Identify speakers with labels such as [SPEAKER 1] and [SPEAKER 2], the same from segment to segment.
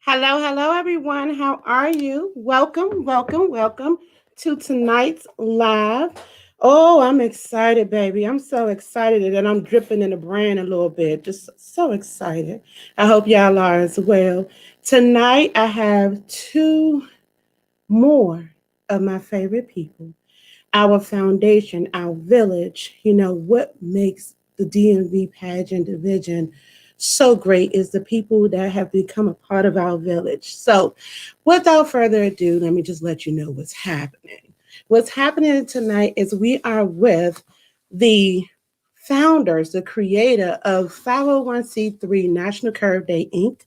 [SPEAKER 1] Hello, hello, everyone. How are you? Welcome, welcome, welcome to tonight's live. Oh, I'm excited, baby. I'm so excited and I'm dripping in the brand a little bit. Just so excited. I hope y'all are as well. Tonight, I have two more of my favorite people. Our foundation, our village, what makes the DMV pageant division so great is the people that have become a part of our village. So, without further ado, let me just let you know what's happening. What's happening tonight is we are with the founders, the creator of 501c3 National Curve Day Inc.,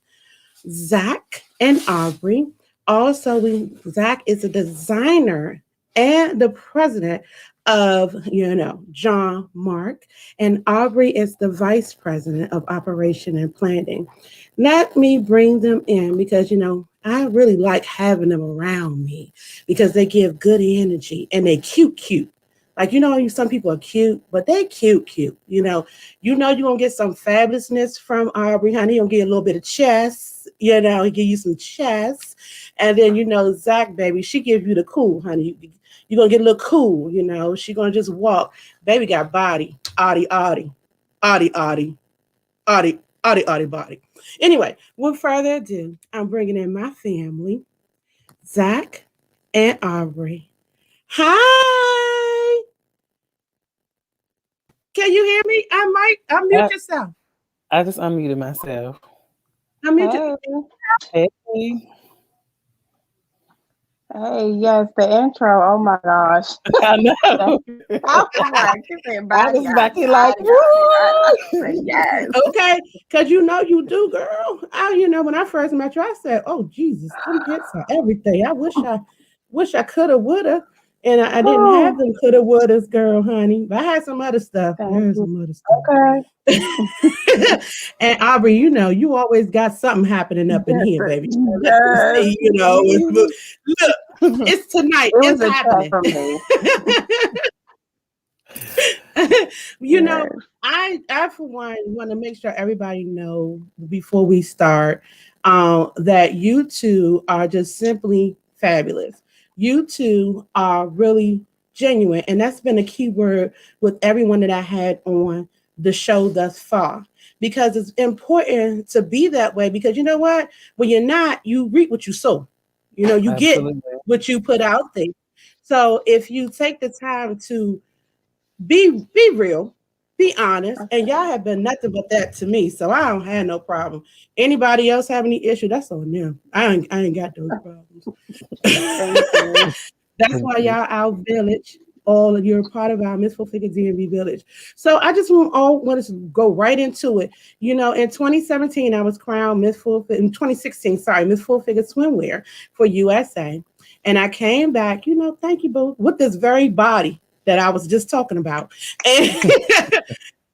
[SPEAKER 1] Zach and Aubrey. Also, Zach is a designer and the president of, John Mark, and Aubrey is the vice president of operation and planning. Let me bring them in because, I really like having them around me because they give good energy and they cute. Like, some people are cute, but they cute. You're gonna get some fabulousness from Aubrey, honey. You're gonna get a little bit of chest, he give you some chest. And then Zach, baby, she give you the cool, honey. You're gonna get a little cool, She gonna just walk. Baby got body, body. Anyway, with further ado, I'm bringing in my family, Zach and Aubrey. Hi. Can you hear me? I might unmute yourself.
[SPEAKER 2] I just unmuted myself.
[SPEAKER 1] Unmute
[SPEAKER 3] Hey,
[SPEAKER 2] Hey.
[SPEAKER 3] hey, yes, the intro. Oh my gosh.
[SPEAKER 2] I know.
[SPEAKER 3] I was like, she said,
[SPEAKER 2] I
[SPEAKER 3] body,
[SPEAKER 2] was back here
[SPEAKER 3] body,
[SPEAKER 2] like,
[SPEAKER 3] body.
[SPEAKER 2] woo!
[SPEAKER 3] Yes.
[SPEAKER 1] Okay, because you do, girl. When I first met you, I said, "Oh Jesus, them hits are everything." I wish I coulda, woulda, and I didn't have them coulda, wouldas, girl, honey. But I had some other stuff.
[SPEAKER 3] Thank
[SPEAKER 1] There's
[SPEAKER 3] you.
[SPEAKER 1] some other stuff.
[SPEAKER 3] Okay.
[SPEAKER 1] And Aubrey, you always got something happening up in here, baby. Let me
[SPEAKER 3] Yes.
[SPEAKER 1] see, look, it's tonight.
[SPEAKER 3] It was
[SPEAKER 1] It's
[SPEAKER 3] a test
[SPEAKER 1] happening.
[SPEAKER 3] for me.
[SPEAKER 1] you know,
[SPEAKER 3] Yes.
[SPEAKER 1] I for one want to make sure everybody know before we start that you two are just simply fabulous. You two are really genuine, and that's been a key word with everyone that I had on the show thus far. Because it's important to be that way. Because you know what? When you're not, you reap what you sow. You get
[SPEAKER 2] Absolutely.
[SPEAKER 1] what you put out there. So if you take the time to be real, be honest, and y'all
[SPEAKER 3] Okay.
[SPEAKER 1] have been nothing but that to me, so I don't have no problem. Anybody else have any issue? That's on them. I ain't got those problems.
[SPEAKER 3] Thank you.
[SPEAKER 1] That's why y'all our village. All of you're part of our Miss Full Figure DMV village. So I just want to go right into it. In 2017, I was crowned Miss Full in 2016, sorry, Miss Full Figure Swimwear for USA. And I came back, thank you, boo, with this very body that I was just talking about.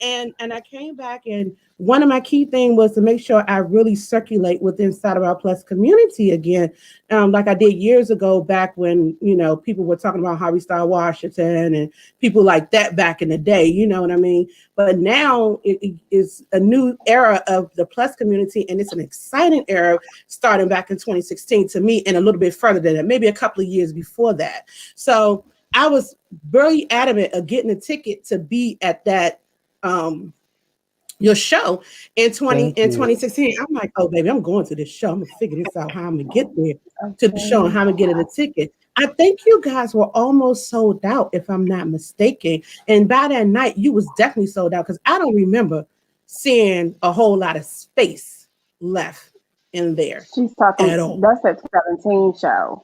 [SPEAKER 1] And and I came back, and one of my key things was to make sure I really circulate within inside of our plus community again, like I did years ago back when people were talking about Harvey Star Washington and people like that back in the day. You know what I mean? But now it is a new era of the plus community, and it's an exciting era starting back in 2016 to me, and a little bit further than that, maybe a couple of years before that. So I was very adamant of getting a ticket to be at that um your show
[SPEAKER 2] Thank
[SPEAKER 1] in
[SPEAKER 2] you.
[SPEAKER 1] 2016. I'm like, oh baby, I'm going to this show. I'm gonna figure this out how I'm gonna get there to the show and
[SPEAKER 3] Okay.
[SPEAKER 1] how I'm gonna get it a ticket. I think you guys were almost sold out, if I'm not mistaken. And by that night, you was definitely sold out because I don't remember seeing a whole lot of space left in there
[SPEAKER 3] She's talking,
[SPEAKER 1] at all.
[SPEAKER 3] that's that 17 show.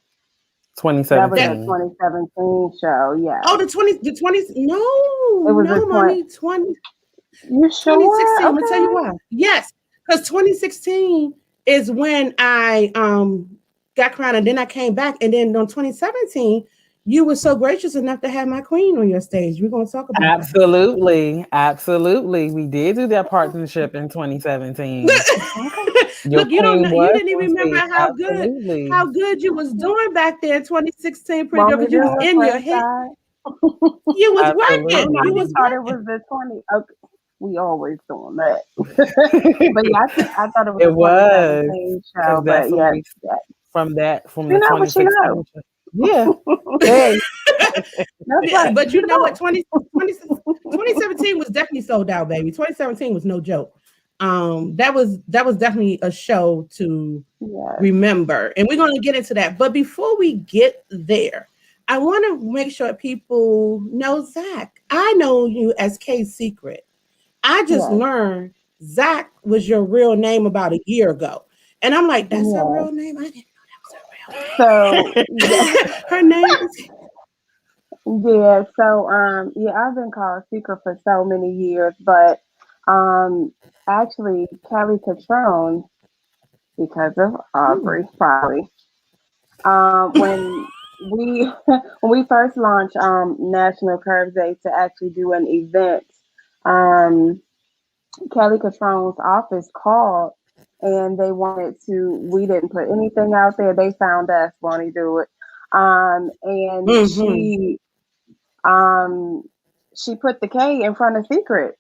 [SPEAKER 3] That was
[SPEAKER 1] That
[SPEAKER 3] that
[SPEAKER 2] 2017.
[SPEAKER 3] 2017 show.
[SPEAKER 1] oh
[SPEAKER 3] Yes.
[SPEAKER 1] the 20
[SPEAKER 3] It was a
[SPEAKER 1] no,
[SPEAKER 3] 20.
[SPEAKER 1] mommy, 20
[SPEAKER 3] You sure?
[SPEAKER 1] 2016. I'm gonna tell you
[SPEAKER 3] Okay.
[SPEAKER 1] why. Yes, because 2016 is when I got crowned, and then I came back, and then on 2017, you were so gracious enough to have my queen on your stage. We're gonna talk about that.
[SPEAKER 2] Absolutely. Absolutely. We did do that partnership in 2017.
[SPEAKER 3] Okay.
[SPEAKER 2] Your
[SPEAKER 1] Look, you don't
[SPEAKER 2] queen
[SPEAKER 1] know. You
[SPEAKER 2] was
[SPEAKER 1] didn't even
[SPEAKER 2] on
[SPEAKER 1] remember
[SPEAKER 2] stage.
[SPEAKER 1] how
[SPEAKER 2] Absolutely.
[SPEAKER 1] good you was doing back there in 2016, pretty
[SPEAKER 3] Want
[SPEAKER 1] girl,
[SPEAKER 3] me
[SPEAKER 1] because
[SPEAKER 3] to
[SPEAKER 1] you was
[SPEAKER 3] do it
[SPEAKER 1] in
[SPEAKER 3] for
[SPEAKER 1] your
[SPEAKER 3] the
[SPEAKER 1] head.
[SPEAKER 3] side?
[SPEAKER 1] You was
[SPEAKER 3] Oh
[SPEAKER 1] working.
[SPEAKER 3] no,
[SPEAKER 1] You
[SPEAKER 2] Absolutely.
[SPEAKER 3] you
[SPEAKER 1] was
[SPEAKER 3] thought it
[SPEAKER 1] working.
[SPEAKER 3] was the 20. Okay. we always doing that. But yeah, I thought it was
[SPEAKER 2] It
[SPEAKER 3] a
[SPEAKER 2] was
[SPEAKER 3] 2017
[SPEAKER 2] because
[SPEAKER 3] show.
[SPEAKER 2] that's
[SPEAKER 3] But
[SPEAKER 2] when
[SPEAKER 3] yes,
[SPEAKER 2] we
[SPEAKER 3] yes.
[SPEAKER 2] from
[SPEAKER 3] You
[SPEAKER 2] the
[SPEAKER 3] know what you know.
[SPEAKER 2] 2016. Yeah. Hey.
[SPEAKER 3] That's right.
[SPEAKER 1] But you
[SPEAKER 3] You
[SPEAKER 1] know what?
[SPEAKER 3] know.
[SPEAKER 1] 2017 was definitely sold out, baby. 2017 was no joke. That was definitely a show to
[SPEAKER 3] Yes,
[SPEAKER 1] remember. And we're going to get into that. But before we get there, I want to make sure people know Zach. I know you as K's Secret. I just
[SPEAKER 3] yes,
[SPEAKER 1] learned Zach was your real name about a year ago. And I'm like, that's her
[SPEAKER 3] yes.
[SPEAKER 1] real name? I didn't know
[SPEAKER 3] So
[SPEAKER 1] that was her real name. Her name is
[SPEAKER 3] yeah, so yeah, I've been called Secret for so many years, but um actually Kelly Catrone, because of
[SPEAKER 1] hmm,
[SPEAKER 3] Aubrey, probably. When we when we first launched National Curves Day to actually do an event, um Kelly Catrone's office called and they wanted to, we didn't put anything out there. They found us wanting to do it. And
[SPEAKER 1] hmm.
[SPEAKER 3] um she put the K in front of Secret.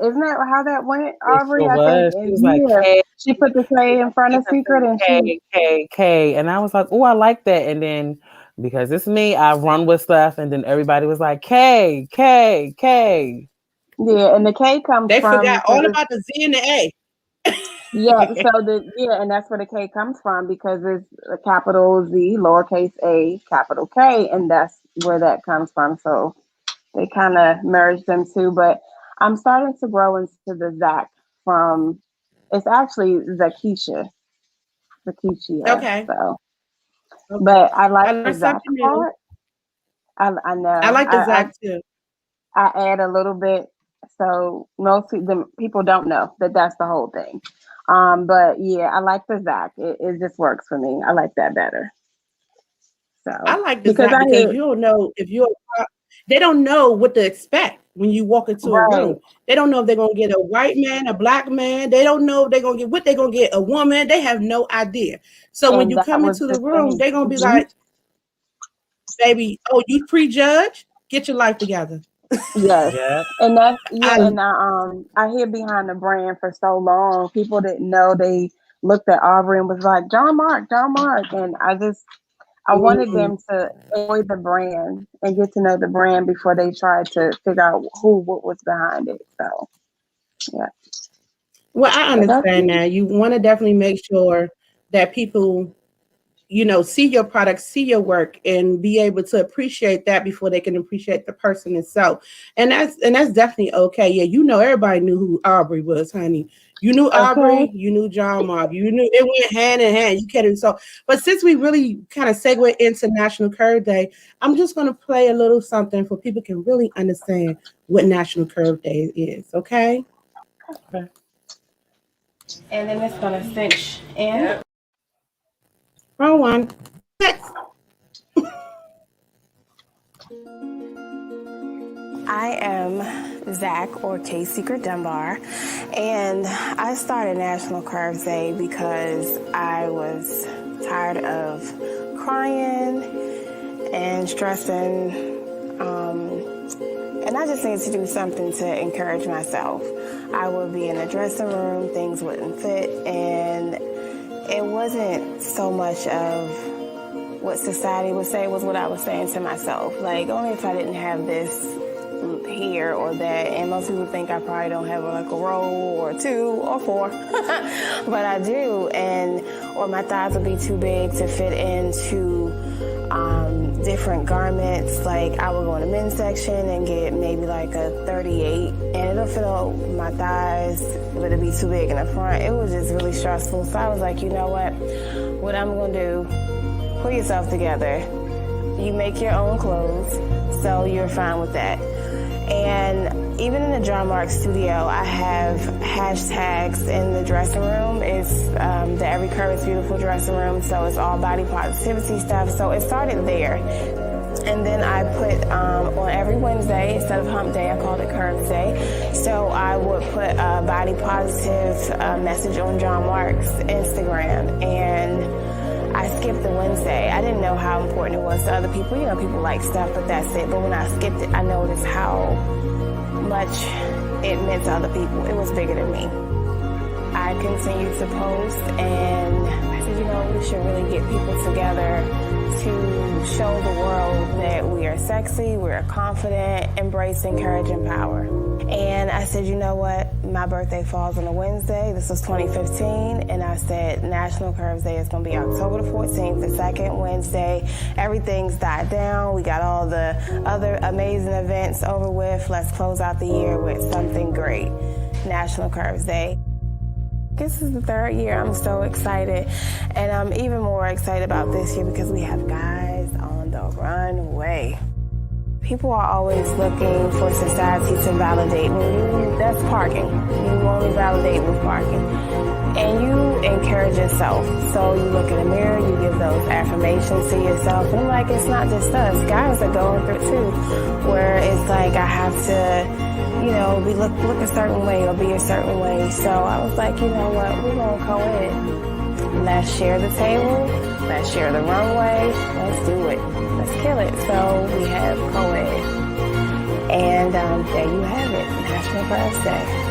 [SPEAKER 3] Isn't that how that went,
[SPEAKER 2] It
[SPEAKER 3] Aubrey?
[SPEAKER 2] sure
[SPEAKER 3] I think,
[SPEAKER 2] was. She
[SPEAKER 3] and
[SPEAKER 2] was like,
[SPEAKER 3] yeah,
[SPEAKER 2] K,
[SPEAKER 3] she put the K in front of Secret, and she,
[SPEAKER 2] K, K, K. And I was like, oh, I like that. And then because it's me, I run with stuff. And then everybody was like, K, K, K.
[SPEAKER 3] yeah, and the K comes
[SPEAKER 1] They
[SPEAKER 3] from
[SPEAKER 1] forgot
[SPEAKER 3] because
[SPEAKER 1] all
[SPEAKER 3] it's,
[SPEAKER 1] about the Z and the A.
[SPEAKER 3] yeah, so the, yeah, and that's where the K comes from because it's a capital Z, lowercase a, capital K, and that's where that comes from. So they kind of merged them two, but I'm starting to grow into the Zach from, it's actually Zakisha.
[SPEAKER 1] Okay.
[SPEAKER 3] So,
[SPEAKER 1] Okay.
[SPEAKER 3] but I like
[SPEAKER 1] I
[SPEAKER 3] the
[SPEAKER 1] learned
[SPEAKER 3] Zach
[SPEAKER 1] something new.
[SPEAKER 3] part. I
[SPEAKER 1] I
[SPEAKER 3] know.
[SPEAKER 1] like the Zach too.
[SPEAKER 3] I add a little bit, so the people don't know that that's the whole thing. But yeah, I like the Zach. It just works for me. I like that better.
[SPEAKER 1] I
[SPEAKER 3] So
[SPEAKER 1] like the
[SPEAKER 3] because
[SPEAKER 1] Zach
[SPEAKER 3] I
[SPEAKER 1] because
[SPEAKER 3] hear
[SPEAKER 1] you don't know if you're they don't know what to expect when you walk into a
[SPEAKER 3] right,
[SPEAKER 1] room. They don't know if they're gonna get a white man, a black man. They don't know if they're gonna get what they're gonna get, a woman. They have no idea. So when
[SPEAKER 3] and
[SPEAKER 1] you
[SPEAKER 3] that
[SPEAKER 1] come
[SPEAKER 3] was
[SPEAKER 1] into the
[SPEAKER 3] the
[SPEAKER 1] room,
[SPEAKER 3] thing.
[SPEAKER 1] they're gonna be
[SPEAKER 3] Mhm.
[SPEAKER 1] like, baby, oh, you prejudge? Get your life together.
[SPEAKER 3] Yes,
[SPEAKER 2] Yeah.
[SPEAKER 3] and that's yeah,
[SPEAKER 1] I
[SPEAKER 3] and I hear behind the brand for so long, people didn't know they looked at Aubrey and was like John Mark, and I wanted
[SPEAKER 1] mm,
[SPEAKER 3] them to enjoy the brand and get to know the brand before they tried to figure out what was behind it. So yeah,
[SPEAKER 1] well, I
[SPEAKER 3] but that's
[SPEAKER 1] understand
[SPEAKER 3] me.
[SPEAKER 1] that. You want to definitely make sure that people see your product, see your work, and be able to appreciate that before they can appreciate the person itself. And that's definitely okay. Yeah, everybody knew who Aubrey was, honey. You knew
[SPEAKER 3] Okay.
[SPEAKER 1] Aubrey, you knew John Mark, you knew it went hand in hand. You can't so. But since we really kind of segue into National Curve Day, I'm just going to play a little something for people can really understand what National Curve Day is. Okay.
[SPEAKER 2] Okay.
[SPEAKER 1] And then it's gonna cinch in. Yep. Wrong one. Next.
[SPEAKER 4] I am Zach or K Secret Dunbar, and I started National Curves Day because I was tired of crying and stressing, and I just needed to do something to encourage myself. I would be in the dressing room, things wouldn't fit, and it wasn't so much of what society would say, was what I was saying to myself. Like, only if I didn't have this here or that, and most people think I probably don't have like a roll or two or four, but I do, or my thighs would be too big to fit into different garments. Like, I would go in the men's section and get maybe like a 38, and it'll fit on my thighs, but it'd be too big in the front. It was just really stressful. So I was like, you know what I'm gonna do, pull yourself together. You make your own clothes, so you're fine with that. And even in the John Mark studio, I have hashtags in the dressing room. It's the Every Curve is Beautiful dressing room, so it's all body positivity stuff. So it started there. And then I put on every Wednesday, instead of hump day, I called it Curves Day. So I would put a body positive message on John Mark's Instagram. And I skipped the Wednesday. I didn't know how important it was to other people. You know, people like stuff, but that's it. But when I skipped it, I noticed how much it meant to other people. It was bigger than me. I continued to post, and I said, you know, we should really get people together to show the world that we are sexy, we are confident, embrace, encourage, empower. And I said, you know what? My birthday falls on a Wednesday. This was 2015. And I said, National Curves Day is going to be October the 14th, the second Wednesday. Everything's died down. We got all the other amazing events over with. Let's close out the year with something great. National Curves Day. This is the third year. I'm so excited. And I'm even more excited about this year because we have guys on the runway. People are always looking for society to validate. That's parking. You only validate with parking. And you encourage yourself. So you look in the mirror, you give those affirmations to yourself. And I'm like, it's not just us. Guys are going through it too. Where it's like, I have to, you know, look a certain way or be a certain way. So I was like, you know what, we're going to co-ed. Let's share the table. Let's share the runway. Let's do it. Let's kill it. So we have co-ed. And there you have it, National Curves Day.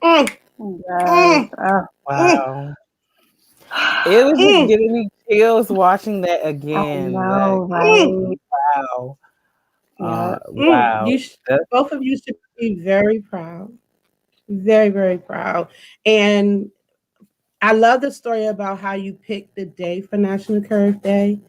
[SPEAKER 3] Yes.
[SPEAKER 2] Wow. It was just giving me chills watching that again.
[SPEAKER 3] I know, right?
[SPEAKER 2] Wow.
[SPEAKER 3] Yeah.
[SPEAKER 2] Wow.
[SPEAKER 1] Both of you should be very proud. Very, very proud. And I love the story about how you picked the day for National Curve Day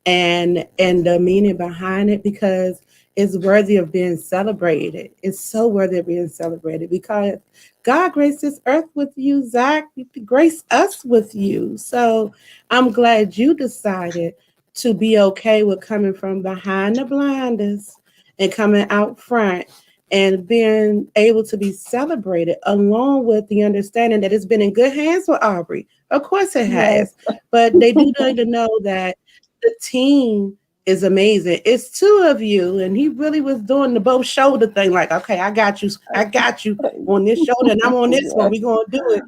[SPEAKER 1] and the meaning behind it, because it's worthy of being celebrated. It's so worthy of being celebrated because God graced this earth with you, Zach. He graced us with you. So I'm glad you decided to be okay with coming from behind the blinders and coming out front and being able to be celebrated, along with the understanding that it's been in good hands with Aubrey. Of course it has, but they do need to know that the team is amazing. It's two of you, and he really was doing the both shoulder thing. Like, okay, I got you on this shoulder, and I'm on this one. We're gonna do it.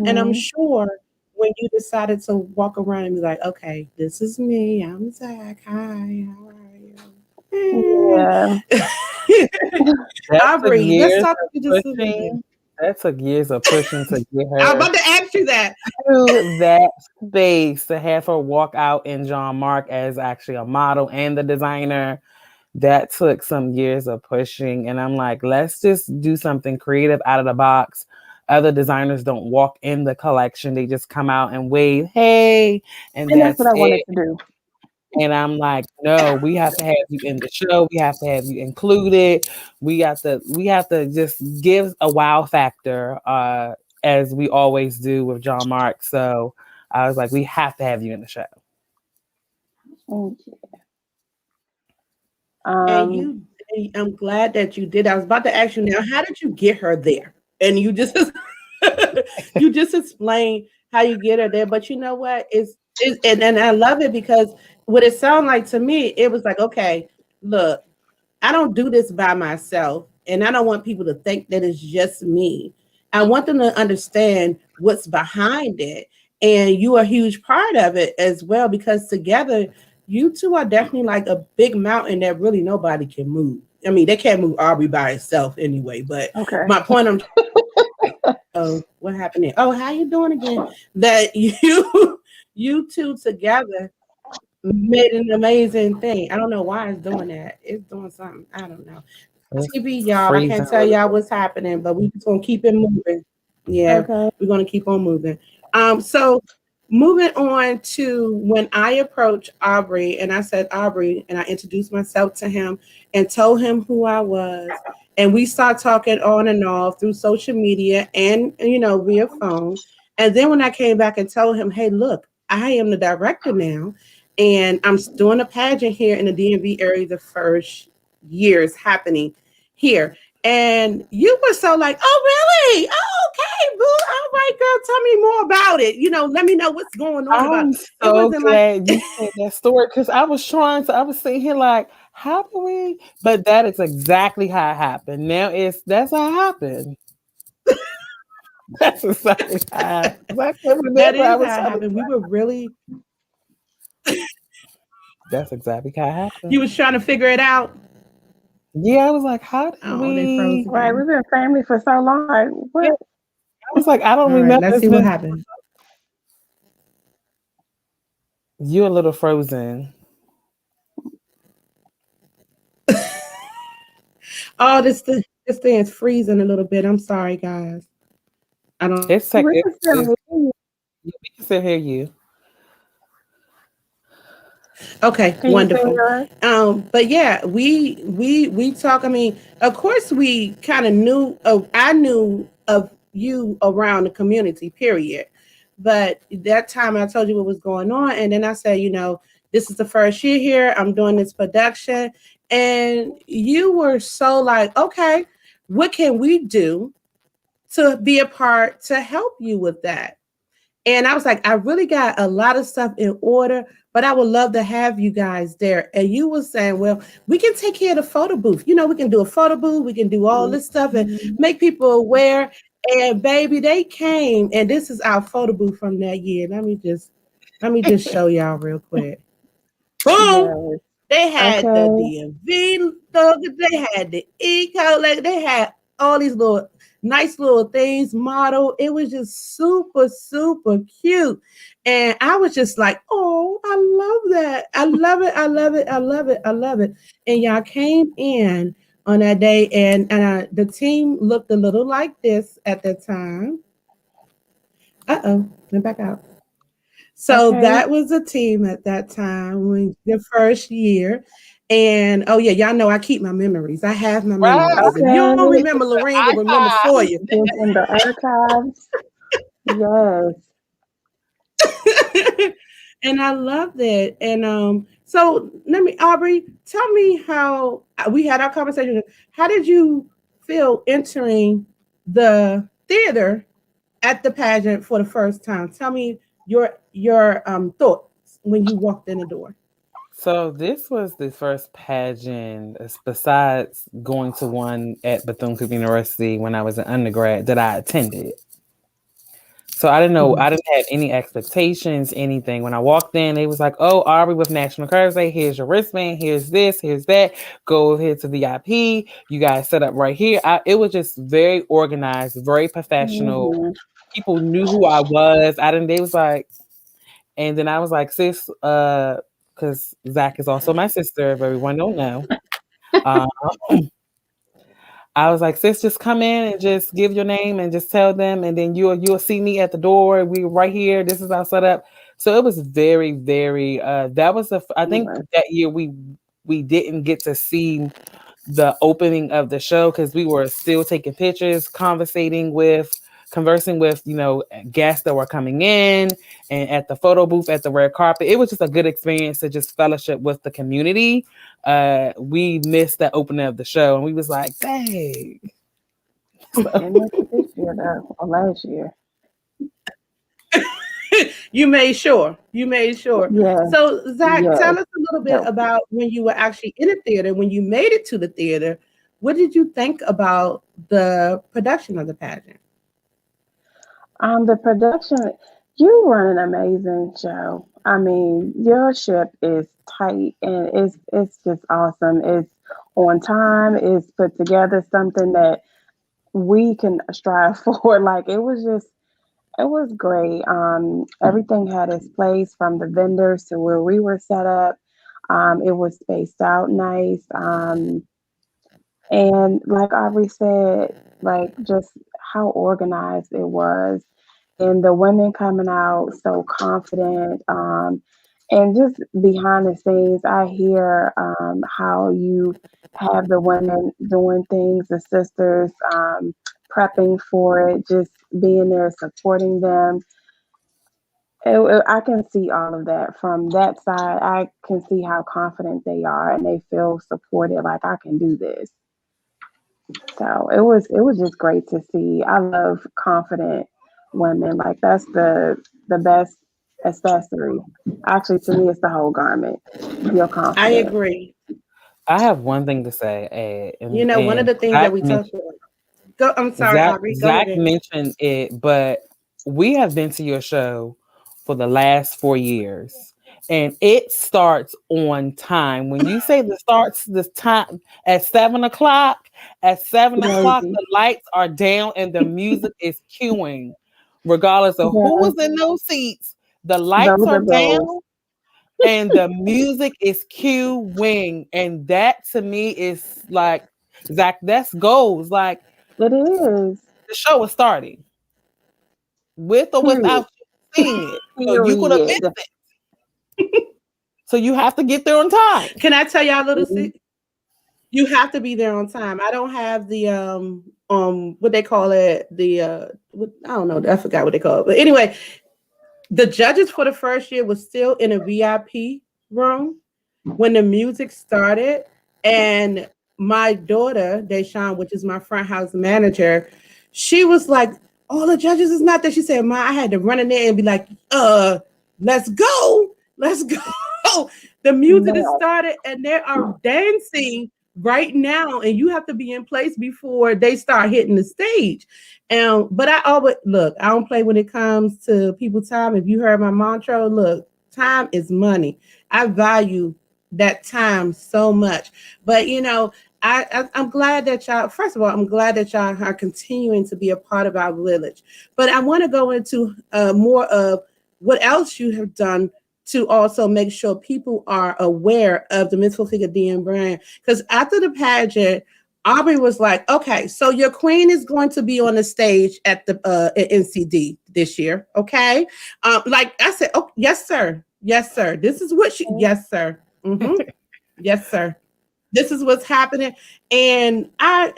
[SPEAKER 1] And I'm sure when you decided to walk around and be like, okay, this is me. I'm Zach. Hi, how are you?
[SPEAKER 3] Yeah.
[SPEAKER 1] Aubrey, let's talk to just a little bit.
[SPEAKER 2] That took years of pushing to get her.
[SPEAKER 1] I'm about to ask you that.
[SPEAKER 2] To that space, to have her walk out in John Mark as actually a model and the designer. That took some years of pushing. And I'm like, let's just do something creative out of the box. Other designers don't walk in the collection. They just come out and wave, hey. And
[SPEAKER 3] that's what I wanted to do.
[SPEAKER 2] And I'm like, no, we have to have you in the show. We have to have you included. We have to just give a wow factor, as we always do with John Mark. So I was like, we have to have you in the show.
[SPEAKER 3] Thank you.
[SPEAKER 1] And I'm glad that you did. I was about to ask you now, how did you get her there? And you just you just explained how you get her there. But you know what? And I love it because what it sounded like to me, it was like, okay, look, I don't do this by myself, and I don't want people to think that it's just me. I want them to understand what's behind it, and you are a huge part of it as well, because together, you two are definitely like a big mountain that really nobody can move. I mean, they can't move Aubrey by itself anyway, but my point I'm oh, what happened there? Oh, how you doing again? That you two together made an amazing thing. I don't know why it's doing that. It's doing something. I don't know. TV, y'all. I can't tell y'all what's happening, but we're just gonna keep it moving. Yeah, we're gonna keep on moving. So moving on to when I approached Aubrey and I said Aubrey, and I introduced myself to him and told him who I was, and we started talking on and off through social media and via phone. And then when I came back and told him, hey, look, I am the director now. And I'm doing a pageant here in the D.M.V area. The first year is happening here. And you were so like, oh, really? Oh, okay, boo. All right, girl, tell me more about it. Let me know what's going on about
[SPEAKER 2] I'm
[SPEAKER 1] it. It
[SPEAKER 2] so
[SPEAKER 1] wasn't like,
[SPEAKER 2] glad you said that story because I was sitting here like, how do we? But that is exactly how it happened. That's how it happened. That's exactly how it happened. 'Cause I can't
[SPEAKER 1] that
[SPEAKER 2] remember. I
[SPEAKER 1] is
[SPEAKER 2] was
[SPEAKER 1] how it
[SPEAKER 2] trying to.
[SPEAKER 1] happened. We were really,
[SPEAKER 2] That's exactly how it
[SPEAKER 1] you
[SPEAKER 2] happened.
[SPEAKER 1] was trying to figure it out.
[SPEAKER 2] Yeah, I was like, how did
[SPEAKER 1] Oh, they froze
[SPEAKER 2] we?
[SPEAKER 3] Right,
[SPEAKER 1] again.
[SPEAKER 3] we've been family for so long. Like,
[SPEAKER 2] Yeah,
[SPEAKER 3] what?
[SPEAKER 2] I was like, I don't
[SPEAKER 1] All right,
[SPEAKER 2] remember.
[SPEAKER 1] let's
[SPEAKER 2] It's
[SPEAKER 1] see what
[SPEAKER 2] been
[SPEAKER 1] happened.
[SPEAKER 2] you a little frozen.
[SPEAKER 1] Oh, this thing is freezing a little bit. I'm sorry, guys. I don't.
[SPEAKER 2] It's like
[SPEAKER 3] We can still hear you.
[SPEAKER 2] we can still hear you.
[SPEAKER 1] Okay,
[SPEAKER 3] Can you still
[SPEAKER 1] wonderful.
[SPEAKER 3] hear us?
[SPEAKER 1] But yeah, we talk. I mean, of course, we kind of knew. I knew of you around the community. Period. But that time, I told you what was going on, and then I said, this is the first year here. I'm doing this production, and you were so like, okay, what can we do to be a part to help you with that? And I was like, I really got a lot of stuff in order, but I would love to have you guys there. And you were saying, well, we can take care of the photo booth. We can do a photo booth, we can do all this stuff and
[SPEAKER 3] Mhm.
[SPEAKER 1] make people aware. And baby, they came, and this is our photo booth from that year. Let me just show y'all real quick. Boom.
[SPEAKER 3] Yes.
[SPEAKER 1] They had the
[SPEAKER 3] Okay.
[SPEAKER 1] D.M.V logo. They had the eco. Like they had all these little nice little things model. It was just super, super cute. And I was just like, oh, I love that. I love it. I love it. I love it. I love it. And y'all came in on that day, and the team looked a little like this at that time. Uh-oh, went back out. So
[SPEAKER 3] Okay.
[SPEAKER 1] that was a team at that time when the first year. And oh yeah, y'all know I keep my memories. I have my
[SPEAKER 2] Right.
[SPEAKER 1] memories. If you don't
[SPEAKER 3] Okay.
[SPEAKER 1] remember, Lorraine will remember for you.
[SPEAKER 3] Get in the archives. Yes.
[SPEAKER 1] And I loved it. And so let me, Aubrey, tell me how we had our conversation. How did you feel entering the theater at the pageant for the first time? Tell me your thoughts when you walked in the door.
[SPEAKER 2] So this was the first pageant, besides going to one at Bethune-Cookman University when I was an undergrad, that I attended. So I didn't know,
[SPEAKER 1] Mhm.
[SPEAKER 2] I didn't have any expectations, anything. When I walked in, they was like, "Oh, Aubrey with National Curves Day. Here's your wristband. Here's this. Here's that. Go here to VIP. You guys set up right here." It was just very organized, very professional.
[SPEAKER 3] Hmm.
[SPEAKER 2] People knew who I was. I didn't. They was like, and then I was like, "Sis, because Zach is also my sister. If everyone don't know." Um, I was like, sis, just come in and just give your name and just tell them, and then you'll see me at the door. We right here. This is our setup. So it was very, very. That was I think
[SPEAKER 3] Yes.
[SPEAKER 2] that year we didn't get to see the opening of the show because we were still taking pictures, conversing with guests that were coming in, and at the photo booth at the red carpet. It was just a good experience to just fellowship with the community. We missed that opening of the show, and we was like, dang.
[SPEAKER 3] And that's this year, though, or last year.
[SPEAKER 1] You made sure. You made sure.
[SPEAKER 3] Yes.
[SPEAKER 1] So, Zach,
[SPEAKER 3] Yes.
[SPEAKER 1] tell us a little bit
[SPEAKER 3] That
[SPEAKER 1] about when you were actually in the theater, when you made it to the theater. What did you think about the production of the pageant?
[SPEAKER 3] the production, you run an amazing show. I mean, your ship is tight and it's just awesome. It's on time, it's put together, something that we can strive for. Like it was great. Everything had its place from the vendors to where we were set up. It was spaced out nice. And like Aubrey said, like just how organized it was, and the women coming out so confident. And just behind the scenes, I hear how you have the women doing things, the sisters prepping for it, just being there supporting them. I can see all of that from that side. I can see how confident they are and they feel supported, like I can do this. So it was just great to see. I love confident women. Like that's the best accessory. Actually, to me, it's the whole garment. Feel
[SPEAKER 1] I
[SPEAKER 3] confident.
[SPEAKER 1] agree.
[SPEAKER 2] I have one thing to say,
[SPEAKER 1] You know, one of
[SPEAKER 2] and
[SPEAKER 1] the things that
[SPEAKER 2] Zach
[SPEAKER 1] we talked
[SPEAKER 2] mentioned
[SPEAKER 1] about. Go. I'm sorry, Aubrey. Go
[SPEAKER 2] Zach
[SPEAKER 1] ahead.
[SPEAKER 2] mentioned it, but we have been to your show for the last 4 years, and it starts on time. When you say the starts the time at 7 o'clock, at 7 o'clock
[SPEAKER 3] Crazy.
[SPEAKER 2] the lights are down and the music is cueing, regardless of who
[SPEAKER 3] Yes,
[SPEAKER 2] was in those seats. The lights
[SPEAKER 3] those
[SPEAKER 2] are
[SPEAKER 3] are
[SPEAKER 2] down
[SPEAKER 3] goals.
[SPEAKER 2] and the music is cue wing, and that to me is like, Zach, that's goals. Like,
[SPEAKER 3] It is.
[SPEAKER 2] the show is starting with or
[SPEAKER 3] Period.
[SPEAKER 2] without you seeing it, so you could have
[SPEAKER 3] Period.
[SPEAKER 2] missed it. So you have to get there on time.
[SPEAKER 1] Can I tell y'all a little?
[SPEAKER 3] Mhm.
[SPEAKER 1] You have to be there on time. I don't have the what they call it, the I don't know, I forgot what they call it. But anyway, the judges for the first year was still in a VIP room when the music started, and my daughter, Deshawn, which is my front house manager, she was like, "All the judges is not there." She said, "Ma, I had to run in there and be like, let's go, let's go." The music has
[SPEAKER 3] No.
[SPEAKER 1] started, and they are dancing right now, and you have to be in place before they start hitting the stage. And but I always look, I don't play when it comes to people time. If you heard my mantra, look, time is money. I value that time so much. But you know, I'm glad that y'all. First of all, I'm glad that y'all are continuing to be a part of our village. But I want to go into more of what else you have done to also make sure people are aware of the mythical figure DM brand. Because after the pageant, Aubrey was like, "Okay, so your queen is going to be on the stage at the at NCD this year, okay?" Like I said, "Oh, yes, sir, yes, sir. This is what she, yes, sir, yes, sir. This is what's happening." And I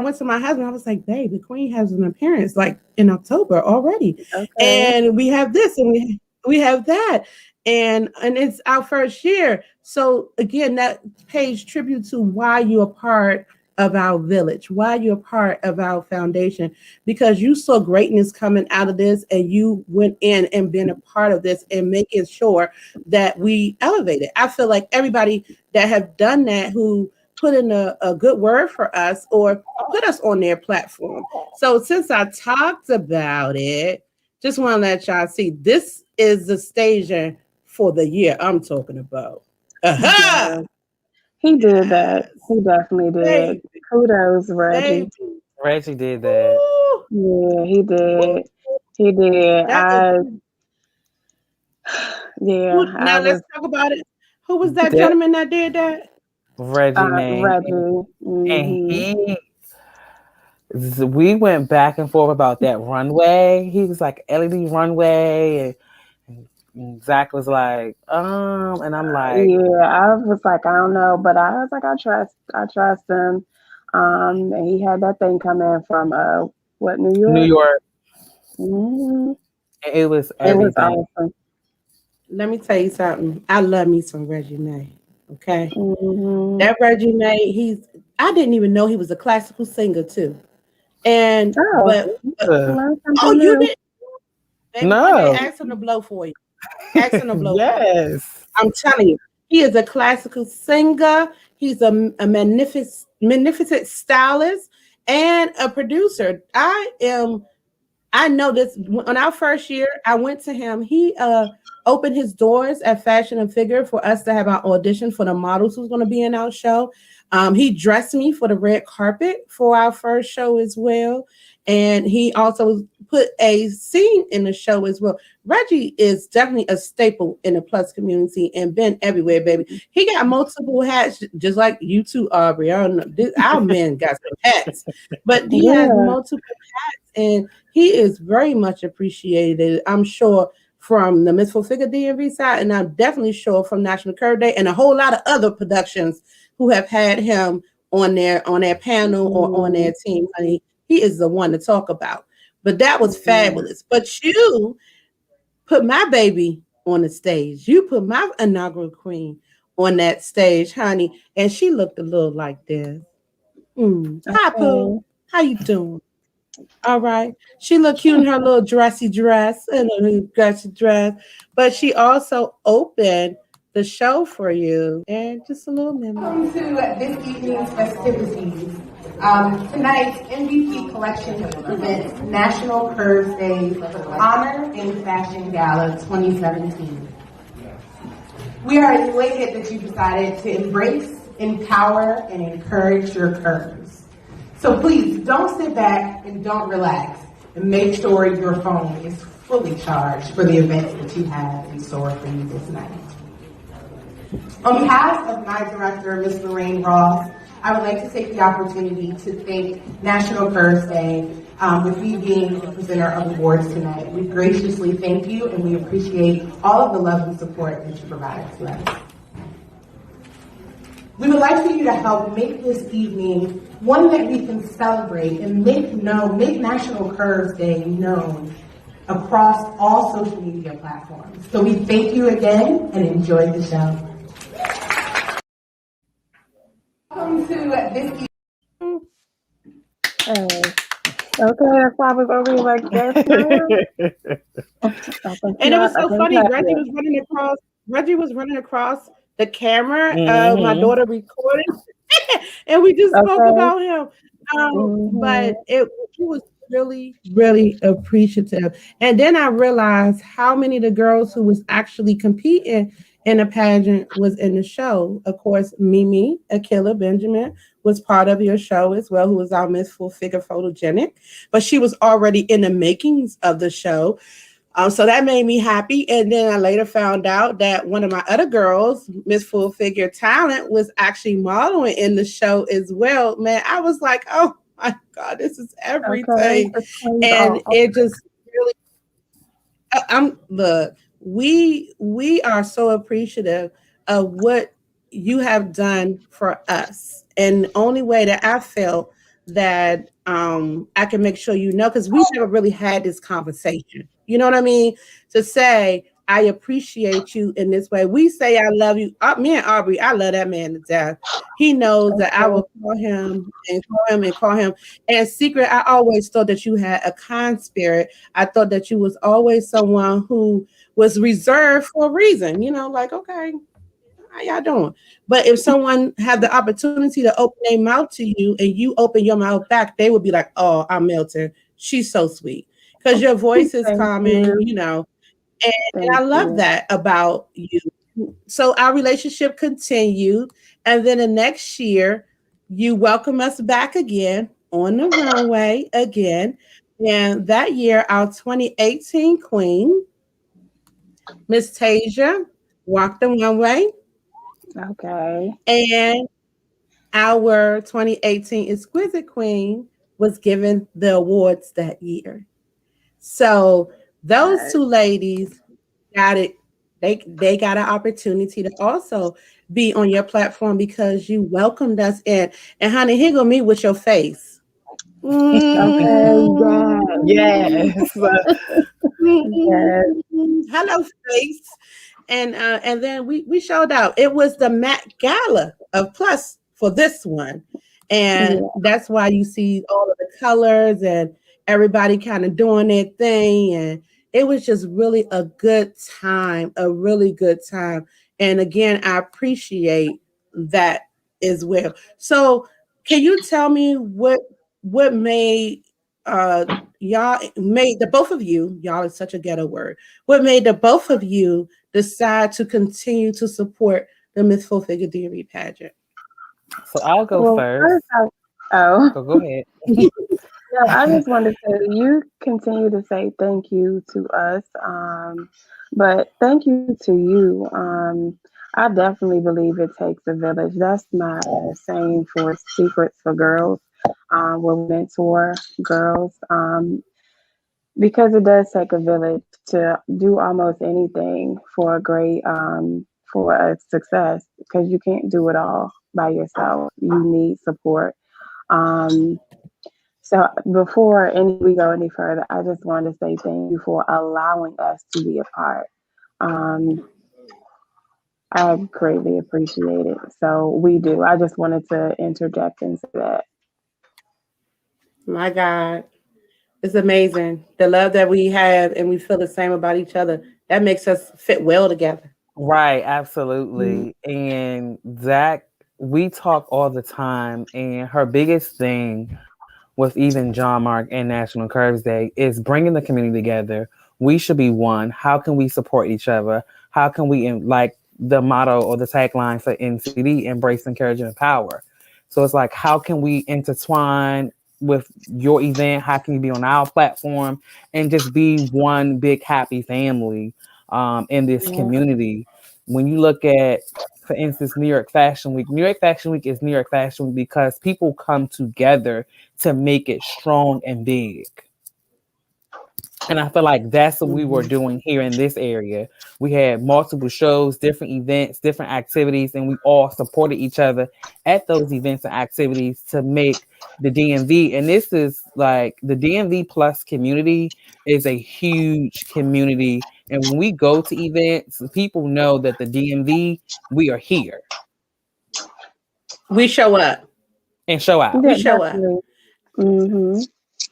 [SPEAKER 1] went to my husband. I was like, "Babe, the queen has an appearance like in October already,
[SPEAKER 3] Okay.
[SPEAKER 1] and we have this and we have that." And it's our first year. So again, that pays tribute to why you're part of our village, why you're part of our foundation, because you saw greatness coming out of this and you went in and been a part of this and making sure that we elevate it. I feel like everybody that have done that who put in a good word for us or put us on their platform. So since I talked about it, just want to let y'all see this is the staging for the year I'm talking about. Aha!
[SPEAKER 3] Yes. He did that.
[SPEAKER 1] Yes,
[SPEAKER 3] He definitely did.
[SPEAKER 1] baby,
[SPEAKER 3] Kudos,
[SPEAKER 1] baby.
[SPEAKER 3] Reggie.
[SPEAKER 2] Reggie did that.
[SPEAKER 1] Woo,
[SPEAKER 3] Yeah, he
[SPEAKER 1] woo.
[SPEAKER 3] did. He did.
[SPEAKER 1] That is
[SPEAKER 3] Yeah,
[SPEAKER 1] who.
[SPEAKER 3] I
[SPEAKER 1] Now let's
[SPEAKER 3] was
[SPEAKER 1] talk about it. Who was that
[SPEAKER 2] That
[SPEAKER 1] gentleman that did that?
[SPEAKER 2] Reggie name,
[SPEAKER 3] Reggie.
[SPEAKER 2] and
[SPEAKER 3] Hmm.
[SPEAKER 2] we went back and forth about that runway. He was like LED runway, and Zach was like, and I'm like,
[SPEAKER 3] Yeah, I was like, I don't know, but I was like, I trust him. And he had that thing come in from what, New
[SPEAKER 2] New
[SPEAKER 3] York?
[SPEAKER 2] York.
[SPEAKER 3] Hmm.
[SPEAKER 2] It was
[SPEAKER 3] It was
[SPEAKER 2] everything.
[SPEAKER 3] awesome.
[SPEAKER 1] Let me tell you something. I love me some Reggie May. Okay.
[SPEAKER 3] Hmm.
[SPEAKER 1] That Reggie May, I didn't even know he was a classical singer too. And
[SPEAKER 3] Oh,
[SPEAKER 1] but
[SPEAKER 2] Uh,
[SPEAKER 3] learn
[SPEAKER 1] oh,
[SPEAKER 3] something
[SPEAKER 1] you
[SPEAKER 3] new.
[SPEAKER 1] did, baby. One day
[SPEAKER 2] no.
[SPEAKER 1] ask him to blow for you. Ask him to blow for you.
[SPEAKER 2] Yes.
[SPEAKER 1] I'm telling you, he is a classical singer. He's a magnificent stylist and a producer. I know this. On our first year, I went to him. He opened his doors at Fashion and Figure for us to have our audition for the models who's going to be in our show. He dressed me for the red carpet for our first show as well. And he also put a scene in the show as well. Reggie is definitely a staple in the plus community and been everywhere, baby. He got multiple hats, just like you too, Aubrey. I don't know. Our men got some hats, but he has
[SPEAKER 3] Yeah.
[SPEAKER 1] multiple hats. And he is very much appreciated, I'm sure, from the Mythful Figure DMV side, and I'm definitely sure from National Curve Day and a whole lot of other productions who have had him on their panel or on
[SPEAKER 3] Mm.
[SPEAKER 1] their team. Honey, he is the one to talk about. But that was
[SPEAKER 3] Yeah.
[SPEAKER 1] fabulous. But you put my baby on the stage. You put my inaugural queen on that stage, honey, and she looked a little like this. Hi,
[SPEAKER 3] Okay.
[SPEAKER 1] Pooh. How you doing? All right. She looked cute in her little dressy dress and a little dressy dress, but she also opened the show for you and just a little memory.
[SPEAKER 5] Welcome to this evening's festivities. Tonight's MVP Collection presents National Curves Day Honor in Fashion Gala 2017. We are elated that you decided to embrace, empower, and encourage your curves. So please don't sit back and don't relax, and make sure your phone is fully charged for the event that you have in store for you this night. On behalf of my director, Ms. Lorraine Ross, I would like to take the opportunity to thank National Curves Day with me being the presenter of awards tonight. We graciously thank you and we appreciate all of the love and support that you provide to us. We would like for you to help make this evening one that we can celebrate and make National Curves Day known across all social media platforms. So we thank you again and enjoy the show. Welcome to this
[SPEAKER 3] Hey. Okay, that's why I was over here like, yes, ma'am.
[SPEAKER 1] And it was so funny.
[SPEAKER 3] Not
[SPEAKER 1] Reggie
[SPEAKER 3] yet.
[SPEAKER 1] was running across. Reggie was running across the camera. My
[SPEAKER 2] Mhm.
[SPEAKER 1] daughter recorded, and we just spoke
[SPEAKER 3] Okay.
[SPEAKER 1] about him. But he was really, really appreciative. And then I realized how many of the girls who was actually competing in a pageant was in the show. Of course, Mimi, Akila Benjamin, was part of your show as well, who was our Miss Full Figure Photogenic. But she was already in the makings of the show. So that made me happy. And then I later found out that one of my other girls, Miss Full Figure Talent, was actually modeling in the show as well. Man, I was like, oh my God, this is
[SPEAKER 3] Okay.
[SPEAKER 1] everything.
[SPEAKER 3] The queens
[SPEAKER 1] And
[SPEAKER 3] all
[SPEAKER 1] it just really, I'm look, we are so appreciative of what you have done for us. And the only way that I felt that I can make sure you know, because we never really had this conversation. You know what I mean? To say I appreciate you in this way. We say I love you. Me and Aubrey, I love that man to death. He knows that I
[SPEAKER 3] okay.
[SPEAKER 1] will call him and call him and call him. And secret, I always thought that you had a kind spirit. I thought that you was always someone who was reserved for a reason. Like, okay, how y'all doing? But if someone had the opportunity to open their mouth to you and you open your mouth back, they would be like, oh, I'm Milton. She's so sweet. Because your voice is
[SPEAKER 3] Thank
[SPEAKER 1] calming,
[SPEAKER 3] you.
[SPEAKER 1] and I
[SPEAKER 3] Thank
[SPEAKER 1] love
[SPEAKER 3] you.
[SPEAKER 1] that about you. So our relationship continued. And then the next year, you welcome us back again on the runway again. And that year, our 2018 queen, Miss Tasia, walked the runway.
[SPEAKER 3] Okay.
[SPEAKER 1] And our 2018 Exquisite Queen was given the awards that year. So those
[SPEAKER 3] Yes.
[SPEAKER 1] two ladies got it. They got an opportunity to also be on your platform because you welcomed us in. And honey, here go me with your face.
[SPEAKER 3] Okay.
[SPEAKER 1] Mm.
[SPEAKER 3] Yes.
[SPEAKER 2] Yes.
[SPEAKER 3] Yes.
[SPEAKER 1] Hello, face. And then we showed out. It was the Met Gala of Plus for this one, and
[SPEAKER 3] Yeah.
[SPEAKER 1] that's why you see all of the colors and everybody kind of doing their thing, and it was just really a good time, a really good time. And again, I appreciate that as well. So, can you tell me what made uh y'all made the both of you, y'all is such a ghetto word, what made the both of you decide to continue to support the Miss Full Figure D.M.V pageant?
[SPEAKER 2] So I'll go
[SPEAKER 3] Well,
[SPEAKER 2] first.
[SPEAKER 3] first, oh,
[SPEAKER 2] Go ahead.
[SPEAKER 3] no, I just wanted to you continue to say thank you to us, but thank you to you. I definitely believe it takes a village. That's my saying for Secrets for Girls, where we mentor girls, because it does take a village to do almost anything for a great, for a success, because you can't do it all by yourself. You need support. Um, so before we go any further, I just want to say thank you for allowing us to be a part. Um, I greatly appreciate it. So we do. I just wanted to interject and say that.
[SPEAKER 1] My God. It's amazing. The love that we have and we feel the same about each other. That makes us fit well together.
[SPEAKER 2] Right,
[SPEAKER 1] Mm.
[SPEAKER 2] absolutely. And Zach, we talk all the time, and her biggest thing with even John Mark and National Curves Day is bringing the community together. We should be one. How can we support each other? How can we, like the motto or the tagline for NCD, embrace, encourage, and empower? So it's like, how can we intertwine with your event? How can you be on our platform and just be one big happy family in this
[SPEAKER 3] Yeah.
[SPEAKER 2] community? When you look at, for instance, New York Fashion Week, New York Fashion Week is New York Fashion Week because people come together to make it strong and big. And I feel like that's what we were
[SPEAKER 1] Mhm.
[SPEAKER 2] doing here in this area. We had multiple shows, different events, different activities, and we all supported each other at those events and activities to make the DMV. And this is like the DMV plus community is a huge community. And when we go to events, people know that the DMV, we are here
[SPEAKER 1] We show up.
[SPEAKER 2] and show out.
[SPEAKER 1] We
[SPEAKER 3] Yeah,
[SPEAKER 1] show up.
[SPEAKER 3] definitely. Mm-hmm.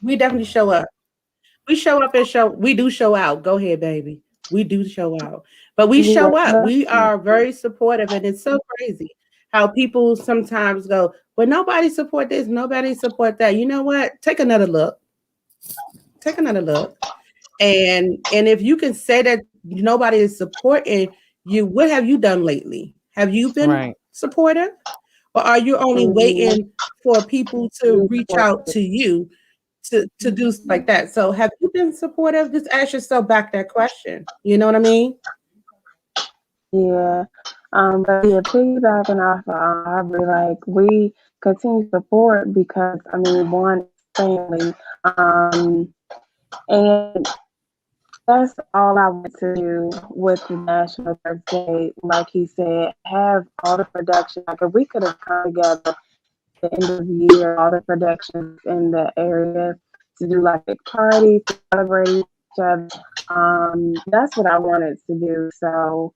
[SPEAKER 1] We definitely show up. We show up and show. We do show out. Go ahead, baby. We do show out, but we show up.
[SPEAKER 3] Yeah.
[SPEAKER 1] We are very supportive, and it's so crazy how people sometimes go, "Well, nobody support this, nobody support that." You know what? Take another look. Take another look, and if you can say that nobody is supporting you, what have you done lately? Have you been
[SPEAKER 2] Right.
[SPEAKER 1] supportive, or are you only
[SPEAKER 3] Mm-hmm.
[SPEAKER 1] waiting for people to reach out to you to do stuff like that? So have you been supportive? Just ask yourself back that question. You know what I mean?
[SPEAKER 3] Yeah. But yeah, piggybacking off of Aubrey, like we continue to support because I mean, one family. And that's all I want to do with the National Birthday. Like he said, have all the production. Like if we could have come together at the end of the year, all the productions in the area to do like a party to celebrate each other. That's what I wanted to do. So,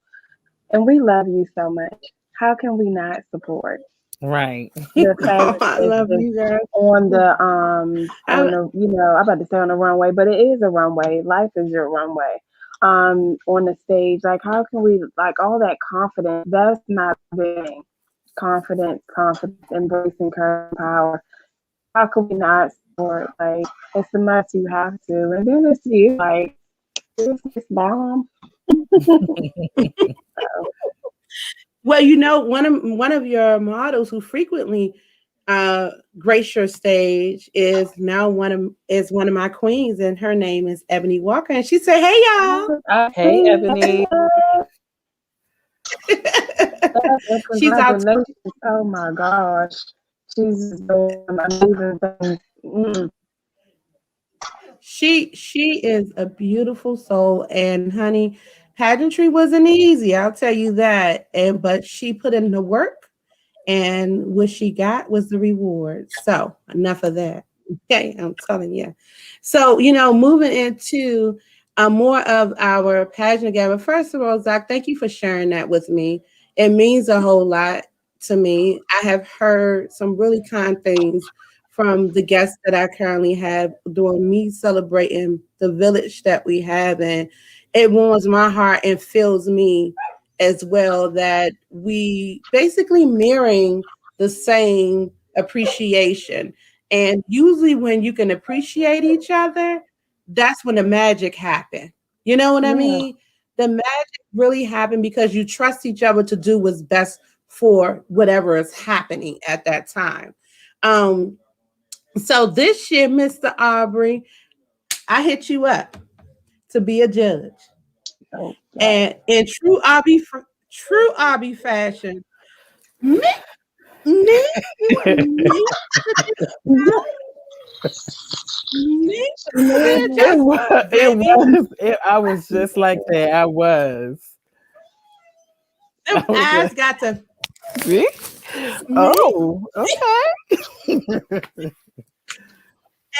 [SPEAKER 3] and we love you so much. How can we not support
[SPEAKER 2] Right.
[SPEAKER 3] the fact
[SPEAKER 1] Oh, I
[SPEAKER 3] that
[SPEAKER 1] love
[SPEAKER 3] it's
[SPEAKER 1] you guys.
[SPEAKER 3] on
[SPEAKER 1] I,
[SPEAKER 3] the I'm about to say on the runway, but it is a runway. Life is your runway. On the stage, like how can we like all that confidence? That's my thing. Confidence, embracing current power. How can we not support? Like it's a must. You have to, and then it's you. Like it's bomb.
[SPEAKER 1] well, one of your models who frequently uh grace your stage is one of my queens, and her name is Ebony Walker, and she said, "Hey y'all."
[SPEAKER 3] I
[SPEAKER 2] Hey,
[SPEAKER 3] see
[SPEAKER 2] Ebony.
[SPEAKER 3] that. And
[SPEAKER 1] She's out.
[SPEAKER 3] congratulations. Oh my gosh. She's just doing amazing things.
[SPEAKER 1] She is a beautiful soul, and honey, pageantry wasn't easy. I'll tell you that. And but she put in the work, and what she got was the reward. So enough of that. Okay, I'm telling you. So moving into more of our pageant again. First of all, Zach, thank you for sharing that with me. It means a whole lot to me. I have heard some really kind things from the guests that I currently have during me celebrating the village that we have, and it warms my heart and fills me as well that we basically mirroring the same appreciation. And usually when you can appreciate each other, that's when the magic happen. You know what I
[SPEAKER 3] Yeah.
[SPEAKER 1] mean? The magic really happened because you trust each other to do what's best for whatever is happening at that time. Um, so this year, Mr. Aubrey, I hit you up to be a judge.
[SPEAKER 3] Okay.
[SPEAKER 1] And in true Aubrey fashion, me, me, you want me to be me to be a
[SPEAKER 2] It
[SPEAKER 1] judge,
[SPEAKER 3] Man,
[SPEAKER 2] was. It
[SPEAKER 1] baby.
[SPEAKER 2] was. I was just like that. I was.
[SPEAKER 1] Them
[SPEAKER 2] I was
[SPEAKER 1] eyes
[SPEAKER 2] just.
[SPEAKER 1] got to
[SPEAKER 2] See?
[SPEAKER 1] me.
[SPEAKER 2] Oh, okay.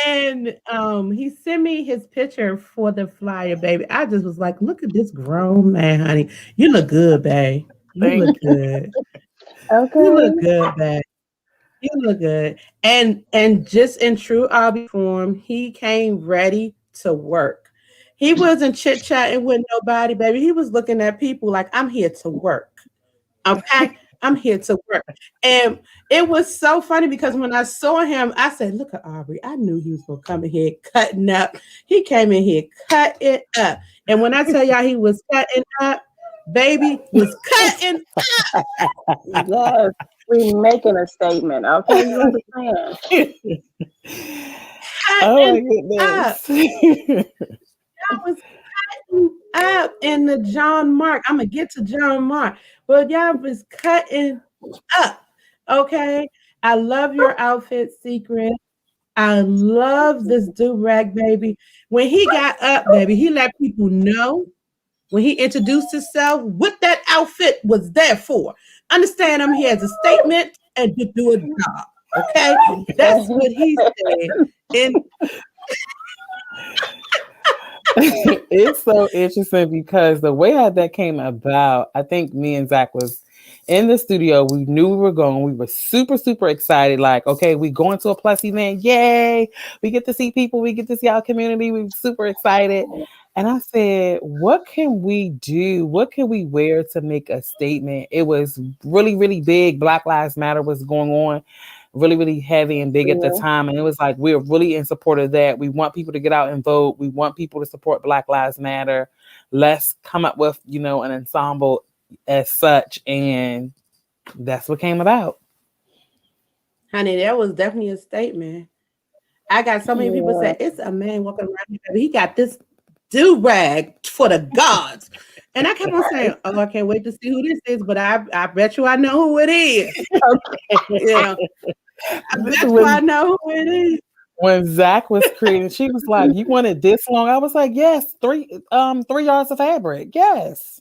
[SPEAKER 1] And he sent me his picture for the flyer, baby. I just was like, look at this grown man, honey. You look good, babe. You
[SPEAKER 2] Thank
[SPEAKER 1] look
[SPEAKER 2] you.
[SPEAKER 1] good. You
[SPEAKER 3] okay.
[SPEAKER 1] look good, babe. You look good. And just in true Aubrey form, he came ready to work. He wasn't chit chatting with nobody, baby. He was looking at people like, I'm here to work. Okay. I'm here to work. And it was so funny because when I saw him, I said, look at Aubrey. I knew he was gonna come in here cutting up. He came in here cutting up. And when I tell y'all he was cutting up, baby was cutting
[SPEAKER 3] Yes, we making a statement. Okay, you understand?
[SPEAKER 2] Oh my
[SPEAKER 1] cutting up.
[SPEAKER 2] goodness.
[SPEAKER 1] I was cutting up in the John Mark. I'm gonna get to John Mark, but y'all was cutting up. Okay. I love your outfit, Secret. I love this do-rag, baby. When he got up, baby, he let people know when he introduced himself what that outfit was there for. Understand, I'm here as a statement and to do a job. Okay. That's what he said. And
[SPEAKER 2] It's so interesting because the way how that came about, I think me and Zach was in the studio. We knew we were going. We were super, super excited. Like, okay, we going to a plus event. Yay. We get to see people. We get to see our community. We were super excited. And I said, what can we do? What can we wear to make a statement? It was really, really big. Black Lives Matter was going on really, really heavy and big at the
[SPEAKER 3] Yeah.
[SPEAKER 2] time. And it was like, we're really in support of that. We want people to get out and vote. We want people to support Black Lives Matter. Let's come up with, an ensemble as such. And that's what came about.
[SPEAKER 1] honey, that was definitely a statement. I got so many people
[SPEAKER 3] Yeah.
[SPEAKER 1] say it's a man walking around here, baby. He got this do rag for the gods. And I kept on saying, oh, I can't wait to see who this is, but I bet you I know who it is. Yeah. I bet you I know who it is.
[SPEAKER 2] When Zach was creating, she was like, "You want it this long?" I was like, "Yes, 3 yards of fabric. Yes,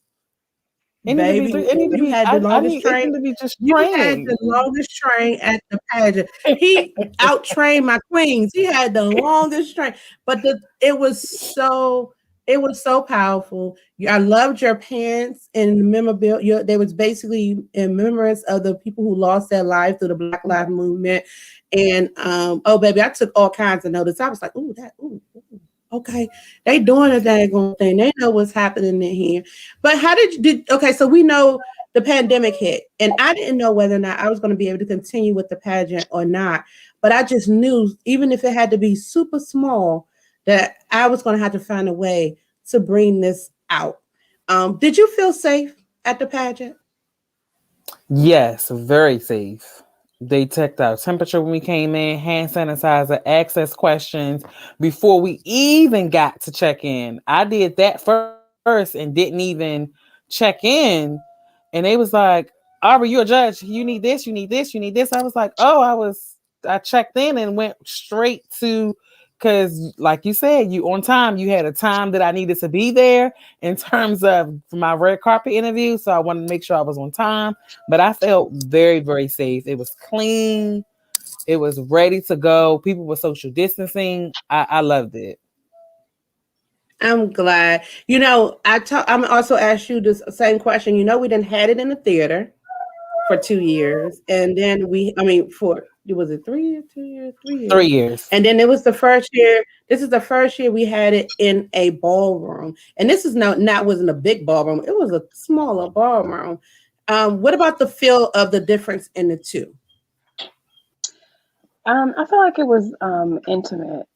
[SPEAKER 2] it need to be
[SPEAKER 1] Baby,
[SPEAKER 2] three. It need to
[SPEAKER 1] you
[SPEAKER 2] be.
[SPEAKER 1] had the
[SPEAKER 2] I
[SPEAKER 1] longest
[SPEAKER 2] need. It
[SPEAKER 1] train.
[SPEAKER 2] need to be just
[SPEAKER 1] You had
[SPEAKER 2] training."
[SPEAKER 1] the longest train at the pageant. He out trained my queens. He had the longest train, but it was so powerful. I loved your pants and memorabilia. They was basically in remembrance of the people who lost their lives through the Black Lives Movement. And oh baby, I took all kinds of notice. I was like, okay, they doing a daggone thing. They know what's happening in here. But how okay, so we know the pandemic hit, and I didn't know whether or not I was going to be able to continue with the pageant or not. But I just knew, even if it had to be super small, that I was going to have to find a way to bring this out. Did you feel safe at the pageant?
[SPEAKER 2] Yes, very safe. They checked our temperature when we came in, hand sanitizer, access questions before we even got to check in. I did that first and didn't even check in. And they was like, Aubrey, you're a judge. You need this, you need this, you need this. I was like, I checked in and went straight to, because like you said, you on time, you had a time that I needed to be there in terms of my red carpet interview. So I wanted to make sure I was on time, but I felt very, very safe. It was clean. It was ready to go. People were social distancing. I loved it.
[SPEAKER 1] I'm glad. I'm also asked you this same question. We didn't had it in the theater for 2 years, and then was it 3 years, 2 years, 3 years,
[SPEAKER 2] 3 years.
[SPEAKER 1] and then it was the first year. This is the first year we had it in a ballroom, and this is wasn't a big ballroom. It was a smaller ballroom. What about the feel of the difference in the two?
[SPEAKER 3] I feel like it was intimate.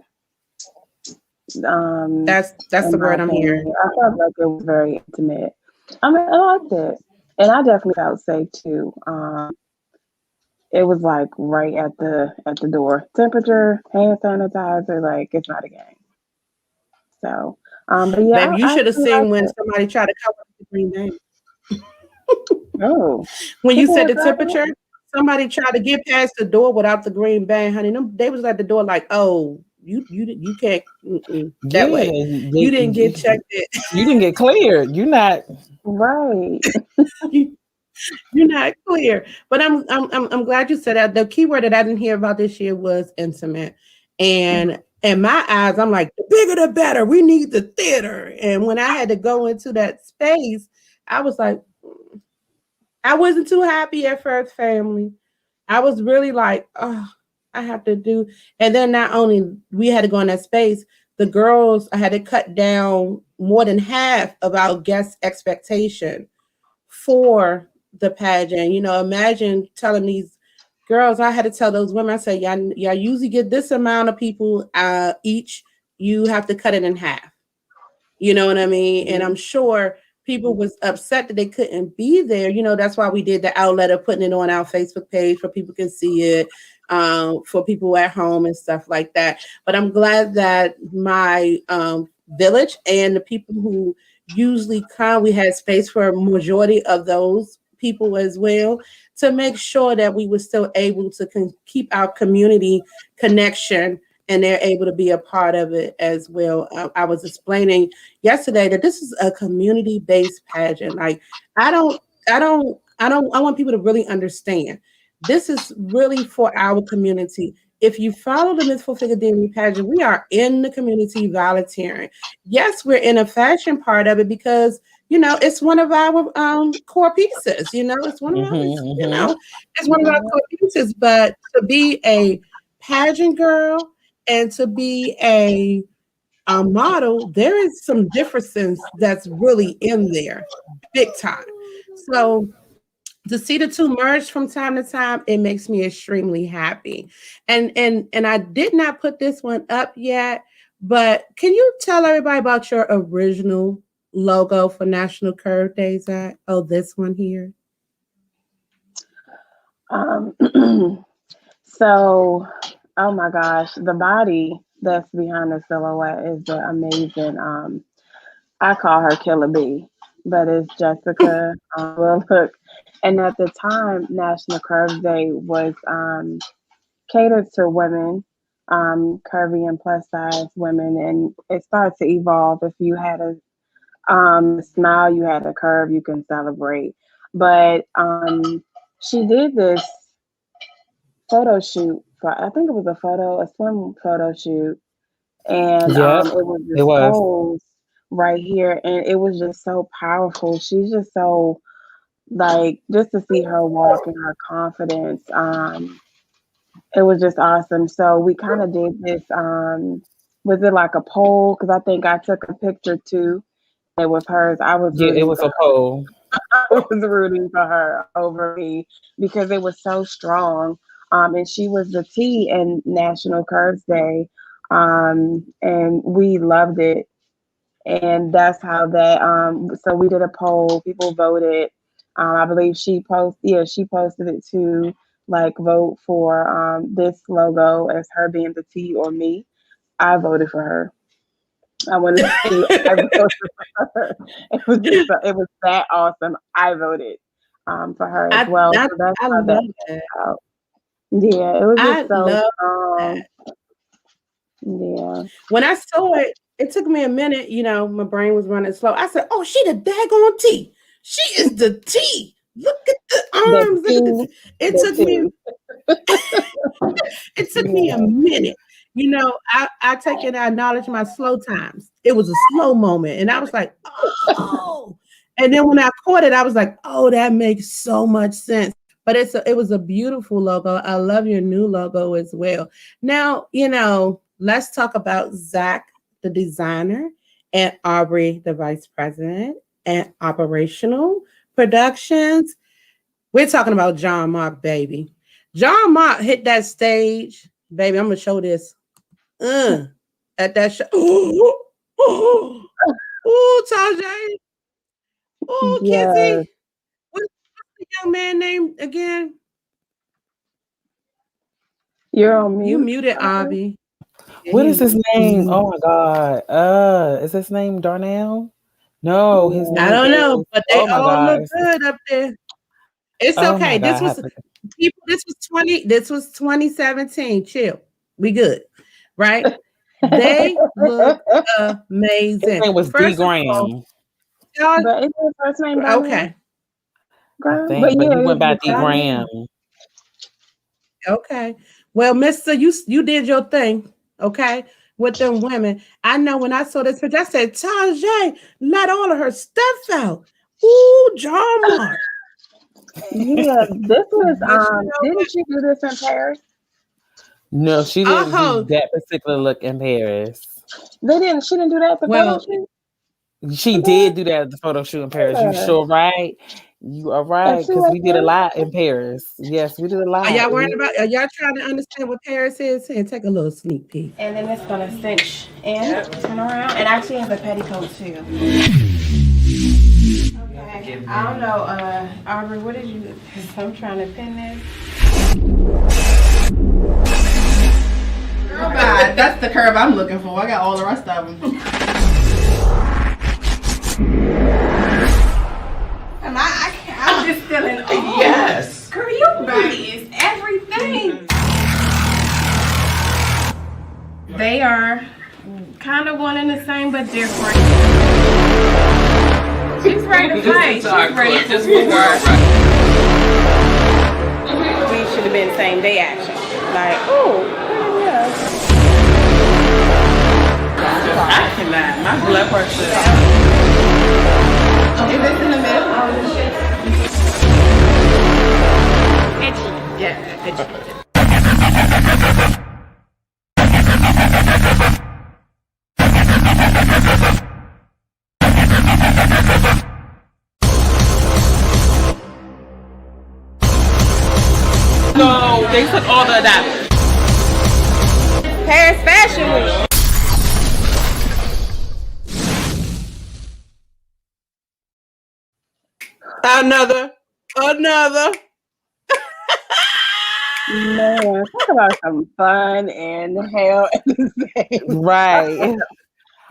[SPEAKER 1] That's the word I'm hearing.
[SPEAKER 3] I felt like it was very intimate. I mean, I liked it, and I definitely felt safe too. It was like right at the door. Temperature, hand sanitizer, like it's not a game. So, but yeah,
[SPEAKER 1] Baby, you should have
[SPEAKER 3] actually
[SPEAKER 1] seen
[SPEAKER 3] liked
[SPEAKER 1] when
[SPEAKER 3] it.
[SPEAKER 1] somebody tried to cover the green bag.
[SPEAKER 3] Oh,
[SPEAKER 1] When you
[SPEAKER 3] people
[SPEAKER 1] said
[SPEAKER 3] were
[SPEAKER 1] the
[SPEAKER 3] trying
[SPEAKER 1] temperature, somebody tried to get past the door without the green bag, honey. They was at the door like, oh, you can't that way. You didn't get checked in.
[SPEAKER 2] You didn't get cleared. You're not.
[SPEAKER 3] right.
[SPEAKER 1] You're not clear. But I'm glad you said that. The key word that I didn't hear about this year was intimate. And in my eyes, I'm like, the bigger the better. We need the theater. And when I had to go into that space, I was like, I wasn't too happy at first, family. I was really like, oh, I have to do. And then not only we had to go in that space, the girls, I had to cut down more than half of our guest expectation for the pageant. You know, imagine telling these girls, I had to tell those women, I said, y'all usually get this amount of people each. You have to cut it in half. You know what I mean? And I'm sure people was upset that they couldn't be there. You know, that's why we did the outlet of putting it on our Facebook page for people can see it, for people at home and stuff like that. But I'm glad that my village and the people who usually come, we had space for a majority of those people as well to make sure that we were still able to keep our community connection and they're able to be a part of it as well. I was explaining yesterday that this is a community-based pageant. Like, I want people to really understand. This is really for our community. If you follow the Miss Full Figure D.M.V pageant, we are in the community volunteering. Yes, we're in a fashion part of it because you know it's one of our core pieces. You know, it's one of our, it's one of our core pieces. But to be a pageant girl and to be a model, there is some differences that's really in there, big time. So to see the two merge from time to time, it makes me extremely happy. And I did not put this one up yet, but can you tell everybody about your original logo for National Curve Day, Zach? Oh, this one here.
[SPEAKER 3] So, oh my gosh, the body that's behind the silhouette is the amazing. I call her Killer B, but it's Jessica. Well, look, and at the time, National Curve Day was catered to women, curvy and plus size women, and it started to evolve. If you had a smile, you had a curve, you can celebrate. But she did this photo shoot for, I think it was a swim photo shoot, and it was
[SPEAKER 2] it was.
[SPEAKER 3] pose right here, and it was just so powerful. She's just so like, just to see her walk and her confidence, it was just awesome. So we kind of did this. Was it like a poll? Because I think I took a picture too. It was hers. I was
[SPEAKER 2] Yeah, it was a poll.
[SPEAKER 3] I was rooting for her over me because it was so strong. And she was the T in National Curves Day. And we loved it. And that's how that, so we did a poll, people voted. I believe she posted it too, like vote for this logo as her being the T or me. I voted for her. I want to say I voted for her. It was that awesome. I voted for her as well. So that's how that came out. Yeah, it was just so yeah.
[SPEAKER 1] When I saw it, it took me a minute. You know, my brain was running slow. I said, "Oh, she the daggone T. She is the T. Look at the arms. Look at the." It took me a minute. You know, I take it. I acknowledge my slow times. It was a slow moment, and I was like, "Oh." And then when I caught it, I was like, "Oh, that makes so much sense." But it was a beautiful logo. I love your new logo as well. Now, you know, let's talk about Zach, the designer, and Aubrey, the vice president, and operational productions. We're talking about John Mark, baby. John Mark hit that stage, baby. I'm gonna show this. At that show. Ooh, Tajay. Ooh,
[SPEAKER 3] Yes.
[SPEAKER 1] Kizzy. What's the young man name again?
[SPEAKER 3] You're on mute.
[SPEAKER 1] You muted, Avi.
[SPEAKER 2] What is his name? Oh my God. Is his name Darnell? No, his name
[SPEAKER 1] I don't know,
[SPEAKER 2] is,
[SPEAKER 1] but they
[SPEAKER 2] oh my
[SPEAKER 1] all
[SPEAKER 2] God.
[SPEAKER 1] look good up there. It's
[SPEAKER 2] Oh
[SPEAKER 1] okay.
[SPEAKER 2] my God.
[SPEAKER 1] This was 2017. Chill. We good. Right? They look amazing.
[SPEAKER 2] His name was D. Graham.
[SPEAKER 3] But is his first name Darnell?
[SPEAKER 1] Okay.
[SPEAKER 2] I think, but he went by D. Graham.
[SPEAKER 1] Okay. Well, Mister, you did your thing, okay, with them women. I know when I saw this picture, I said, Tajay, let all of her stuff out. Ooh, John Mark.
[SPEAKER 3] Yeah, this was
[SPEAKER 1] But you know what?
[SPEAKER 3] didn't she do this in Paris?
[SPEAKER 2] No, she didn't do
[SPEAKER 1] Oh,
[SPEAKER 2] that particular look in Paris.
[SPEAKER 3] She didn't do that at the photo
[SPEAKER 1] well,
[SPEAKER 3] shoot
[SPEAKER 2] She
[SPEAKER 3] in
[SPEAKER 2] did
[SPEAKER 3] Paris?
[SPEAKER 2] do that at the photo shoot in Paris. You
[SPEAKER 3] Yeah.
[SPEAKER 2] sure right? You are
[SPEAKER 3] And
[SPEAKER 2] right
[SPEAKER 3] she
[SPEAKER 2] because
[SPEAKER 3] was
[SPEAKER 2] we did a
[SPEAKER 3] there?
[SPEAKER 2] lot in Paris. Yes, we did a
[SPEAKER 1] are
[SPEAKER 2] lot.
[SPEAKER 1] y'all worried about? Are y'all trying to understand what Paris is? And take a little sneak peek.
[SPEAKER 4] And then it's gonna cinch in, turn around, and actually has a petticoat too. Okay, I don't know, Aubrey, what did you? I'm trying to pin this.
[SPEAKER 5] Girl, bye. That's the curve I'm looking for. I got all the rest of them.
[SPEAKER 4] I'm just feeling. Oh,
[SPEAKER 5] Yes.
[SPEAKER 4] girl, your body is everything. They are kind of one and the same, but different. She's ready to fight. She's ready to We should have been same day action. Like, oh, yeah.
[SPEAKER 2] I cannot. My blood pressure.
[SPEAKER 5] Is this in the middle?
[SPEAKER 4] Itchy.
[SPEAKER 5] Yeah, itchy.
[SPEAKER 2] No, they took all the adapters.
[SPEAKER 4] Paris Fashion Week.
[SPEAKER 1] Another.
[SPEAKER 3] Man, talk about some fun and hell at the same.
[SPEAKER 2] Right.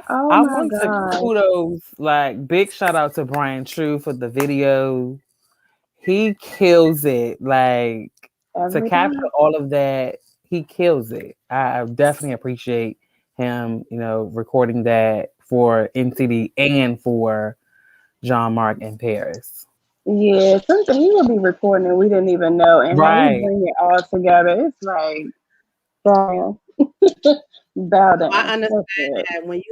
[SPEAKER 3] Oh
[SPEAKER 2] I
[SPEAKER 3] my
[SPEAKER 2] want to
[SPEAKER 3] God.
[SPEAKER 2] kudos, like big shout out to Brian True for the video. He kills it. Like to
[SPEAKER 3] Every
[SPEAKER 2] capture
[SPEAKER 3] time.
[SPEAKER 2] all of that, he kills it. I definitely appreciate him, recording that for NCD and for Jean Marc in Paris.
[SPEAKER 3] Yeah, something he would be recording and we didn't even know. And how he
[SPEAKER 2] Right.
[SPEAKER 3] bring it all together. It's like, damn. Bow down.
[SPEAKER 1] I understand
[SPEAKER 3] That's it.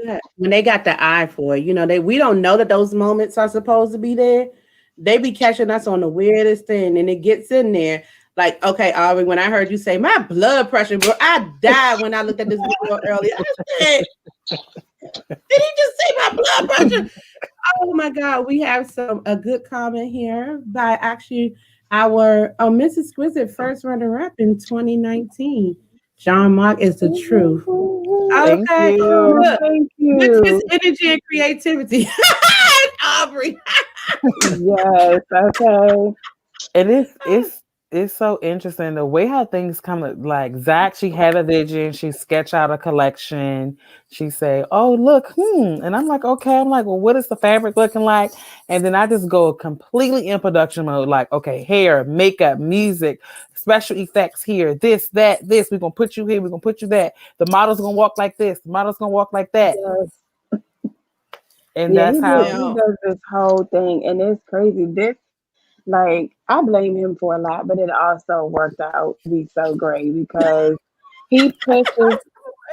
[SPEAKER 1] that when they got the eye for it, we don't know that those moments are supposed to be there. They be catching us on the weirdest thing, and it gets in there. Like, okay, Aubrey, when I heard you say my blood pressure, bro, I died when I looked at this video earlier. I said, did he just say my blood pressure? Oh my God, we have a good comment here by actually our Miss Exquisite first runner-up in 2019. Jean Marc is the truth.
[SPEAKER 2] Thank
[SPEAKER 1] Okay,
[SPEAKER 2] you.
[SPEAKER 1] look,
[SPEAKER 3] Thank
[SPEAKER 1] with his
[SPEAKER 3] you.
[SPEAKER 1] energy and creativity. Aubrey.
[SPEAKER 3] Yes, okay.
[SPEAKER 2] And it's so interesting the way how things come like Zach, she had a vision, she sketched out a collection, she say, oh look, and I'm like, okay, I'm like, well, what is the fabric looking like? And then I just go completely in production mode, like, okay, hair, makeup, music, special effects here, this, we're gonna put you here, we're gonna put you that, the model's gonna walk like this, the model's gonna walk like that.
[SPEAKER 3] Yes.
[SPEAKER 2] And
[SPEAKER 3] Yeah,
[SPEAKER 2] that's how
[SPEAKER 3] he does this whole thing, and it's crazy. Like, I blame him for a lot, but it also worked out to be so great because he pushes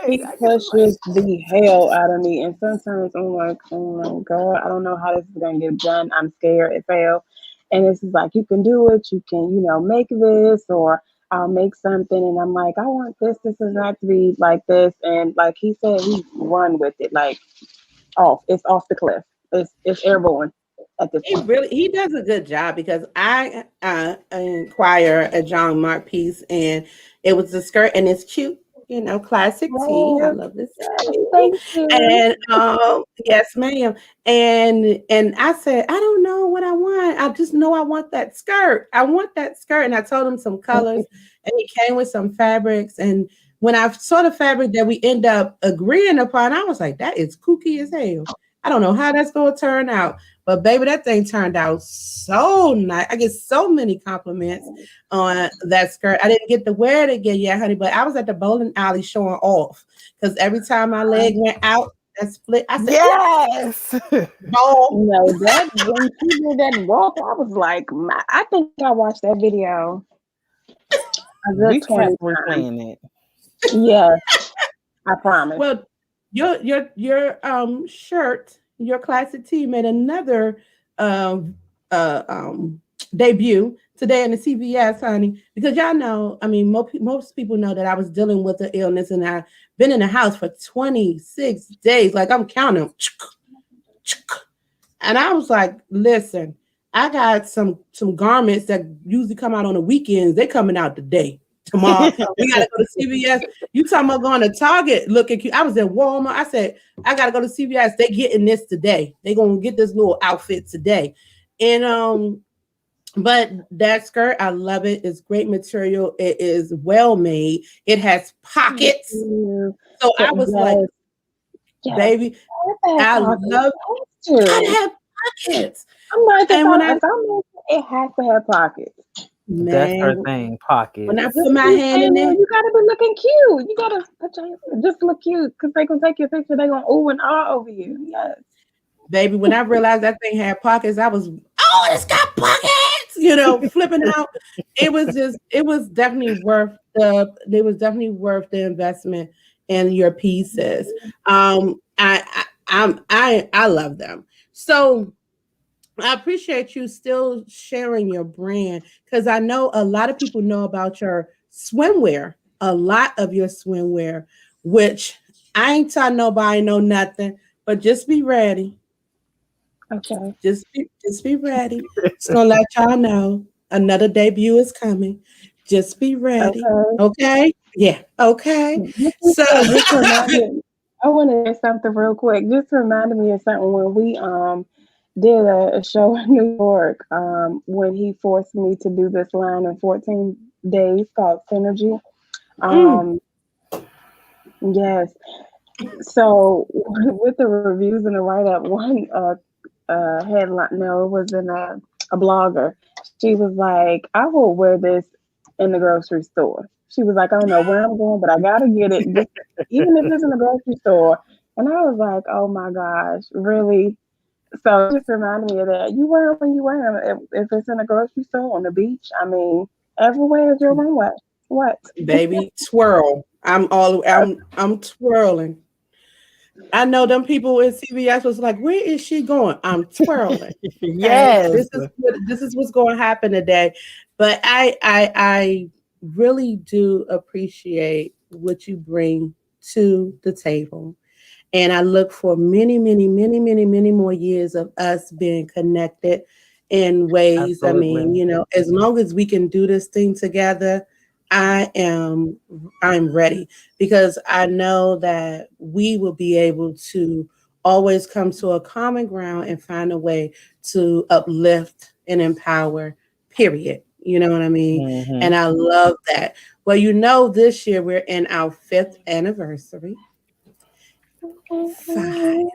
[SPEAKER 3] the hell out of me. And sometimes I'm like, oh my God, I don't know how this is gonna get done. I'm scared it fail. And it's just like, you can do it, you can, make this, or I'll make something, and I'm like, I want this is not to be like this. And like he said, he run with it, like it's off the cliff. It's airborne at this point.
[SPEAKER 1] He does a good job because I inquire a Jean Marc piece and it was a skirt and it's cute, classic tea. I love this.
[SPEAKER 3] Thank you.
[SPEAKER 1] And yes, ma'am. And I said, I don't know what I want. I just know I want that skirt. I want that skirt. And I told him some colors and he came with some fabrics. And when I saw the fabric that we end up agreeing upon, I was like, that is kooky as hell. I don't know how that's going to turn out. But baby, that thing turned out so nice. I get so many compliments on that skirt. I didn't get to wear it again yet, honey, but I was at the bowling alley showing off because every time my leg went out, that split. I said,
[SPEAKER 2] yes.
[SPEAKER 1] ball.
[SPEAKER 3] No, that when she did that walk, I was like, I think I watched that video a good
[SPEAKER 2] We
[SPEAKER 3] 20
[SPEAKER 2] kept
[SPEAKER 3] times.
[SPEAKER 2] replaying it.
[SPEAKER 3] Yes, I promise.
[SPEAKER 1] Well, your shirt, your classic tee made another debut today in the CVS, honey, because y'all know, I mean, most people know that I was dealing with the illness and I've been in the house for 26 days. Like I'm counting. And I was like, listen, I got some garments that usually come out on the weekends. They coming out today. Tomorrow. We gotta go to CVS. You talking about going to Target looking cute. I was in Walmart. I said, I gotta go to CVS. They getting this today. They gonna get this little outfit today. And but that skirt, I love it. It's great material. It is well made. It has pockets. So I was like, baby, I love it. I have pockets.
[SPEAKER 3] I'm like, it has to have pockets.
[SPEAKER 1] Man,
[SPEAKER 2] that's her thing, pockets.
[SPEAKER 1] When I put my hand in there,
[SPEAKER 3] you gotta be looking cute. You gotta just look cute because they gonna take your picture. They gonna ooh and ah over you. Yes,
[SPEAKER 1] baby. When I realized that thing had pockets, I was, oh, it's got pockets. You know, flipping out. It was definitely worth the investment in your pieces. I love them. So I appreciate you still sharing your brand because I know a lot of people know about your swimwear, a lot of your swimwear, which I ain't telling nobody know nothing, but just be ready.
[SPEAKER 3] Okay.
[SPEAKER 1] Just be ready. Just gonna let y'all know another debut is coming. Just be ready. Okay? Yeah. Okay. So
[SPEAKER 3] I want to say something real quick. Just reminded me of something when we did a show in New York when he forced me to do this line in 14 days called Synergy. Yes. So with the reviews and the write-up, one headline, no, it was in a blogger. She was like, I will wear this in the grocery store. She was like, I don't know where I'm going, but I gotta get it, just, even if it's in the grocery store. And I was like, oh my gosh, really? So it just reminded me of that. You wear them when you wear them. If it's in a grocery store, on the beach, I mean, everywhere is your runway. What?
[SPEAKER 1] Baby, twirl. I'm twirling. I know them people in CVS was like, where is she going? I'm twirling.
[SPEAKER 2] Yes.
[SPEAKER 1] This is what's going to happen today. But I really do appreciate what you bring to the table. And I look for many, many, many, many, many more years of us being connected in ways.
[SPEAKER 2] Absolutely.
[SPEAKER 1] I mean, you know, as long as we can do this thing together, I'm ready because I know that we will be able to always come to a common ground and find a way to uplift and empower, period. You know what I mean?
[SPEAKER 2] Mm-hmm.
[SPEAKER 1] And I love that. Well, you know, this year we're in our 5th anniversary. 5.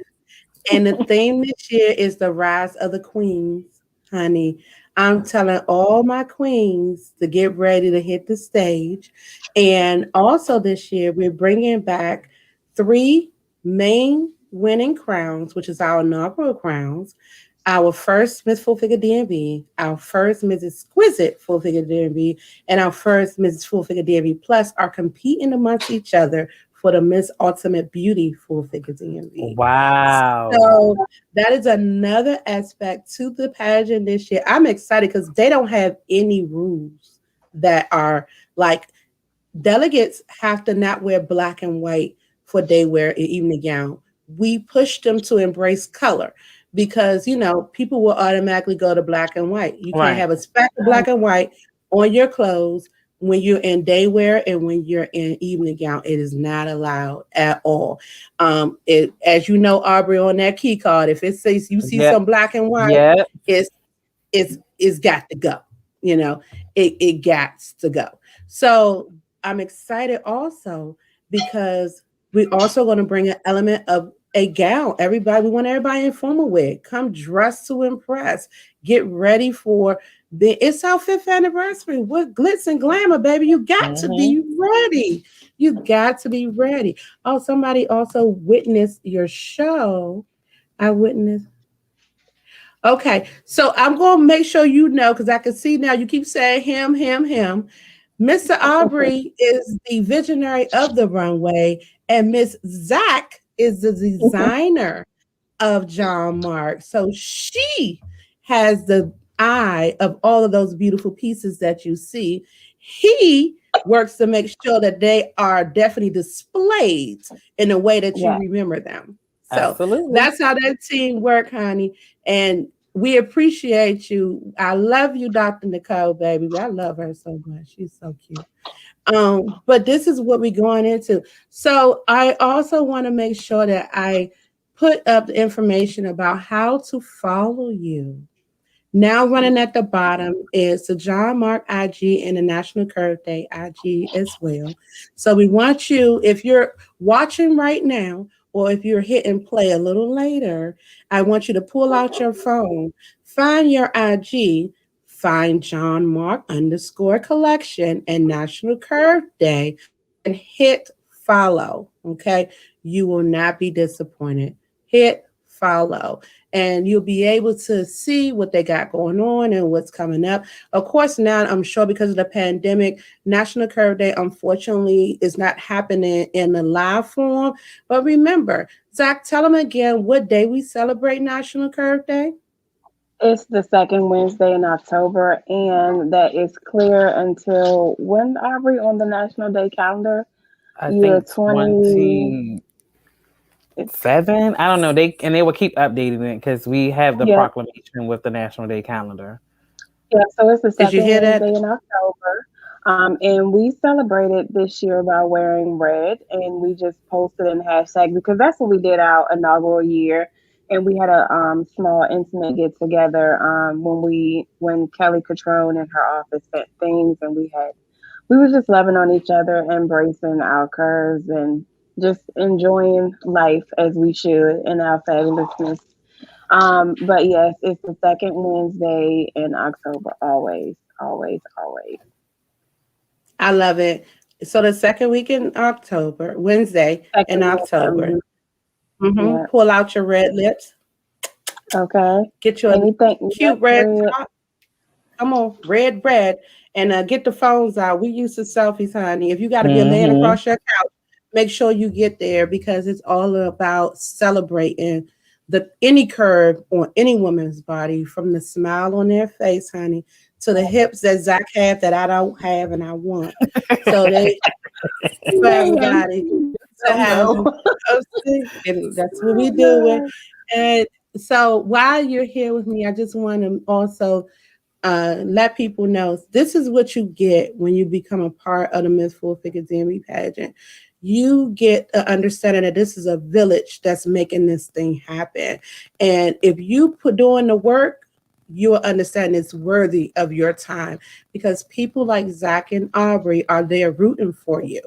[SPEAKER 1] And the theme this year is the rise of the queens, honey. I'm telling all my queens to get ready to hit the stage. And also this year, we're bringing back 3 main winning crowns, which is our inaugural crowns. Our first Miss Full Figure D.M.V, our first Miss Exquisite Full Figure D.M.V, and our first Mrs. Full Figure D.M.V Plus are competing amongst each other for the Miss Ultimate Beauty Full Figure D.M.V.
[SPEAKER 2] Wow.
[SPEAKER 1] So that is another aspect to the pageant this year. I'm excited because they don't have any rules that are like delegates have to not wear black and white for day wear and evening gown. We push them to embrace color because, you know, people will automatically go to black and white. You can't have a speck of black and white on your clothes when you're in day wear and when you're in evening gown. It is not allowed at all. As you know, Aubrey, on that key card, if it says you see some black and white, it's got to go. You know, it got to go. So I'm excited also because we're also going to bring an element of a gown. We want everybody in formal wear. Come dressed to impress. Get ready for it's our 5th anniversary. What glitz and glamour, baby. You got to be ready. You got to be ready. Oh, somebody also witnessed your show. I witnessed. Okay, so I'm going to make sure you know because I can see now you keep saying him. Mr. Aubrey is the visionary of the runway, and Miss Zach is the designer of John Mark. So she has the eye of all of those beautiful pieces that you see. He works to make sure that they are definitely displayed in a way that you
[SPEAKER 3] Yeah.
[SPEAKER 1] remember them. So
[SPEAKER 2] Absolutely.
[SPEAKER 1] that's how that team work, honey. And we appreciate you. I love you, Dr. Nicole, baby. I love her so much. She's so cute. But this is what we're going into. So I also want to make sure that I put up the information about how to follow you. Now running at the bottom is the John Mark IG and the National Curve Day IG as well. So we want you, if you're watching right now, or if you're hitting play a little later, I want you to pull out your phone, find your IG, find John Mark underscore collection and National Curve Day, and hit follow. Okay. You will not be disappointed. Hit follow and you'll be able to see what they got going on and what's coming up. Of course, now I'm sure because of the pandemic, National Curve Day unfortunately is not happening in the live form. But remember, Zach, tell them again what day we celebrate National Curve Day.
[SPEAKER 3] It's the second Wednesday in October, and that is clear until when, Aubrey, on the National Day calendar?
[SPEAKER 2] I
[SPEAKER 3] Year
[SPEAKER 2] think
[SPEAKER 3] 20.
[SPEAKER 2] 27.
[SPEAKER 3] It's,
[SPEAKER 2] I don't know. They will keep updating it because we have the
[SPEAKER 3] yeah,
[SPEAKER 2] proclamation with the National Day calendar.
[SPEAKER 3] yeah. So it's the
[SPEAKER 1] Did you
[SPEAKER 3] second
[SPEAKER 1] hear that?
[SPEAKER 3] Wednesday in October. And we celebrated this year by wearing red, and we just posted in hashtag because that's what we did our inaugural year. And we had a small intimate get together when Kelly Catrone and her office sent things, and we were just loving on each other, embracing our curves, and just enjoying life as we should in our fabulousness. But yes, it's the second Wednesday in October, always, always, always.
[SPEAKER 1] I love it. So the second week in October, Wednesday in
[SPEAKER 3] Second
[SPEAKER 1] October.
[SPEAKER 3] Wednesday. Yeah.
[SPEAKER 1] Pull out your red lips.
[SPEAKER 3] Okay.
[SPEAKER 1] Get your
[SPEAKER 3] Anything? Yes,
[SPEAKER 1] cute red
[SPEAKER 3] red.
[SPEAKER 1] top. Come on, red bread, and get the phones out. We use the selfies, honey. If you got to be laying
[SPEAKER 2] Hmm.
[SPEAKER 1] across your couch, make sure you get there because it's all about celebrating the any curve on any woman's body, from the smile on their face, honey, to the hips that Zach have that I don't have and I want. So they for
[SPEAKER 3] Man,
[SPEAKER 1] everybody to
[SPEAKER 3] don't
[SPEAKER 1] have.
[SPEAKER 3] know.
[SPEAKER 1] And that's what we
[SPEAKER 3] Oh
[SPEAKER 1] do it.
[SPEAKER 3] God.
[SPEAKER 1] And so while you're here with me, I just want to also let people know this is what you get when you become a part of the Miss Full Figure D.M.V pageant. You get an understanding that this is a village that's making this thing happen. And if you put doing the work, you will understand it's worthy of your time because people like Zach and Aubrey are there rooting for you.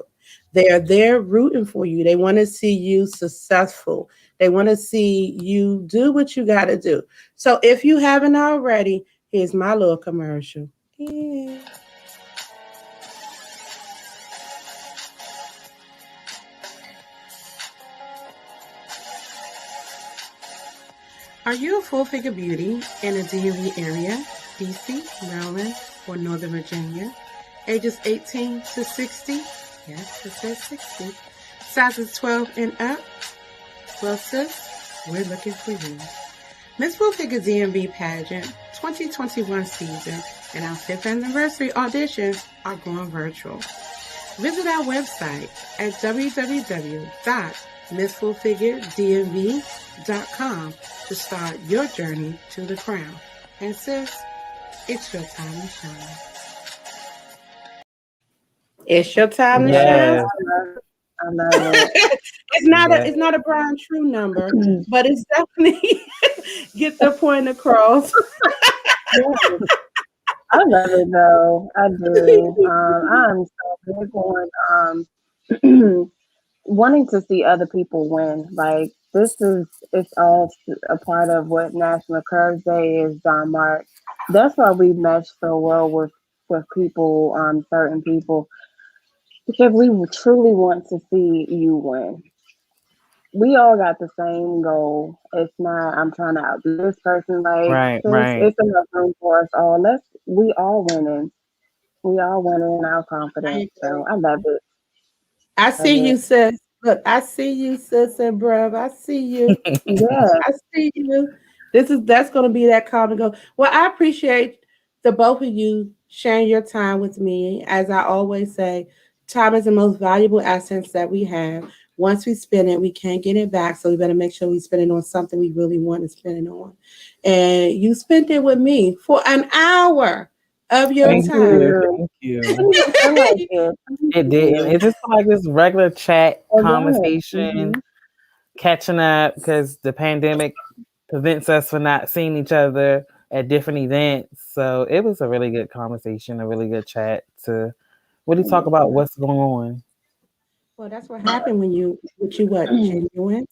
[SPEAKER 1] They are there rooting for you. They want to see you successful. They want to see you do what you got to do. So if you haven't already, here's my little commercial. Yeah. Are you a full figure beauty in the DMV area, DC, Maryland, or Northern Virginia? Ages 18 to 60? Yes, it says 60. Sizes 12 and up? Well, sis, we're looking for you. Miss Full Figure DMV Pageant 2021 season and our 5th anniversary auditions are going virtual. Visit our website at www.missfullfiguredmv.com to start your journey to the crown. And sis, it's your time to shine. It's your time to shine.
[SPEAKER 2] Yes.
[SPEAKER 3] I love it.
[SPEAKER 2] Yes.
[SPEAKER 1] It's not a Brian True number, but it's definitely get the point across.
[SPEAKER 3] Yes, I love it though. I do. I'm so big on wanting to see other people win. Like it's all a part of what National Curves Day is, John Mark. That's why we mesh so well with people, certain people, because we truly want to see you win. We all got the same goal. It's not I'm trying to outdo this person. Like
[SPEAKER 2] Right,
[SPEAKER 3] sis,
[SPEAKER 2] right.
[SPEAKER 3] it's enough room for us all. We all winning. We all winning in our
[SPEAKER 1] I
[SPEAKER 3] confidence.
[SPEAKER 1] agree.
[SPEAKER 3] So I love it.
[SPEAKER 1] I
[SPEAKER 3] Love
[SPEAKER 1] see you,
[SPEAKER 3] it.
[SPEAKER 1] sis. Look, I see you, sis and bruv. I see you.
[SPEAKER 3] Yeah.
[SPEAKER 1] I see you. That's going to be that calm to go. Well, I appreciate the both of you sharing your time with me. As I always say, time is the most valuable asset that we have. Once we spend it, we can't get it back. So we better make sure we spend it on something we really want to spend it on. And you spent it with me for an hour of your
[SPEAKER 3] Thank
[SPEAKER 2] Thank you.
[SPEAKER 1] time.
[SPEAKER 3] you.
[SPEAKER 2] Thank
[SPEAKER 3] It
[SPEAKER 2] you.
[SPEAKER 3] didn't even feel like it. Thank
[SPEAKER 2] It didn't.
[SPEAKER 3] you.
[SPEAKER 2] It just felt like this regular chat
[SPEAKER 3] Organic.
[SPEAKER 2] conversation, catching up because the pandemic prevents us from not seeing each other at different events. So it was a really good conversation, a really good chat to really talk about what's going on.
[SPEAKER 1] Well, that's what happened when you what, genuine.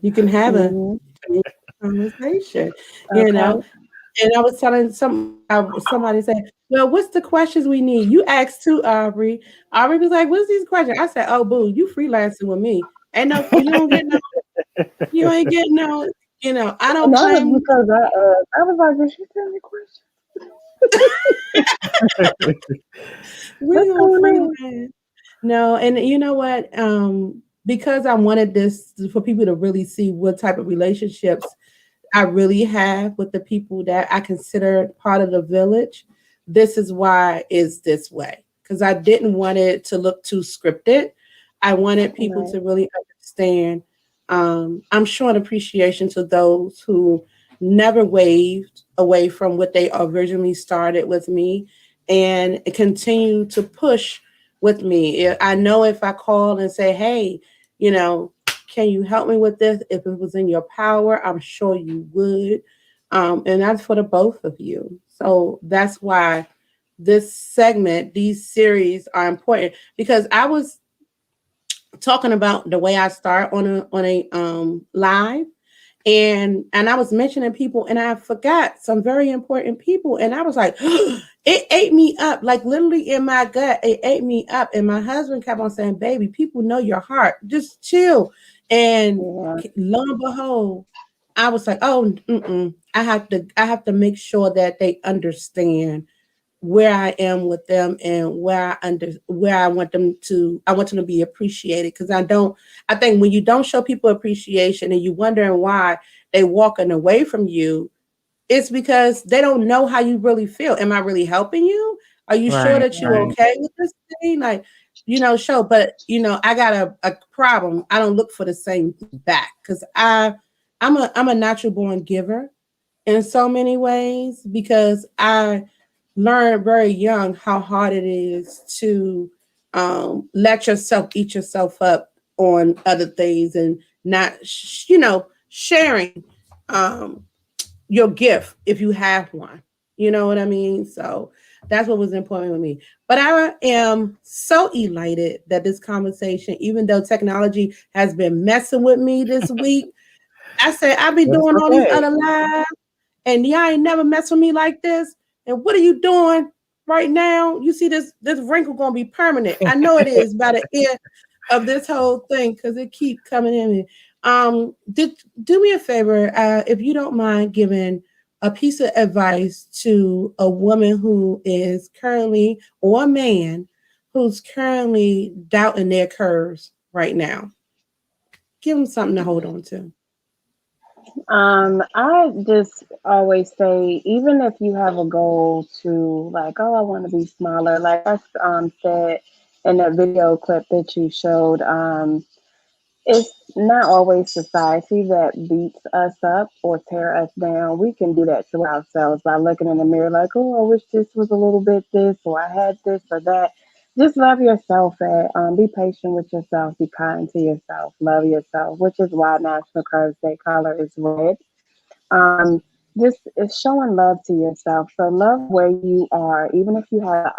[SPEAKER 1] You can have a
[SPEAKER 3] Mm-hmm.
[SPEAKER 1] genuine conversation, you know.
[SPEAKER 3] Okay.
[SPEAKER 1] And I was telling somebody said, "Well, what's the questions we need?" You asked too, Aubrey. Aubrey was like, "What's these questions?" I said, "Oh, boo, you freelancing with me. Ain't no, you don't get no, you ain't getting no, I don't
[SPEAKER 3] And that was
[SPEAKER 1] claim
[SPEAKER 3] because I was like, did she tell me questions?
[SPEAKER 1] we
[SPEAKER 3] What's
[SPEAKER 1] don't
[SPEAKER 3] going on?
[SPEAKER 1] freelance." No, and you know what? Because I wanted this for people to really see what type of relationships I really have with the people that I consider part of the village. This is why it's this way. Because I didn't want it to look too scripted. I wanted people
[SPEAKER 3] Right.
[SPEAKER 1] to really understand. I'm showing appreciation to those who never waved away from what they originally started with me and continue to push with me. I know if I call and say, hey, you know, can you help me with this? If it was in your power, I'm sure you would. And that's for the both of you. So that's why this segment, these series are important because I was talking about the way I start on a live and I was mentioning people and I forgot some very important people and I was like it ate me up like literally in my gut it ate me up and my husband kept on saying baby people know your heart just chill and
[SPEAKER 3] Yeah.
[SPEAKER 1] lo and behold I was like oh I have to make sure that they understand where I am with them and where I want them to be appreciated because I think when you don't show people appreciation and you wondering why they walking away from you, it's because they don't know how you really feel. Am I really helping you? Are you sure
[SPEAKER 2] Right,
[SPEAKER 1] that you
[SPEAKER 2] right.
[SPEAKER 1] okay with this thing? Like, show, but I got a problem. I don't look for the same back because I'm a natural born giver in so many ways because I learned very young how hard it is to let yourself eat yourself up on other things and not, sharing um, your gift if you have one. You know what I mean? So that's what was important with me. But I am so elated that this conversation, even though technology has been messing with me this week, I say I be
[SPEAKER 2] But it's
[SPEAKER 1] doing all these
[SPEAKER 2] okay.
[SPEAKER 1] other lives and y'all ain't never mess with me like this. And what are you doing right now? You see this wrinkle gonna be permanent. I know it is by the end of this whole thing because it keep coming in me. Do me a favor, if you don't mind giving a piece of advice to a woman who is currently or a man who's currently doubting their curves right now. Give them something to hold on to.
[SPEAKER 3] I just always say, even if you have a goal to like, oh, I want to be smaller, like I said in that video clip that you showed, it's not always society that beats us up or tear us down. We can do that to ourselves by looking in the mirror like, oh, I wish this was a little bit this, or I had this or that. Just love yourself and be patient with yourself. Be kind to yourself. Love yourself, which is why National Curves Day color is red. Um, just it's showing love to yourself. So love where you are, even if you have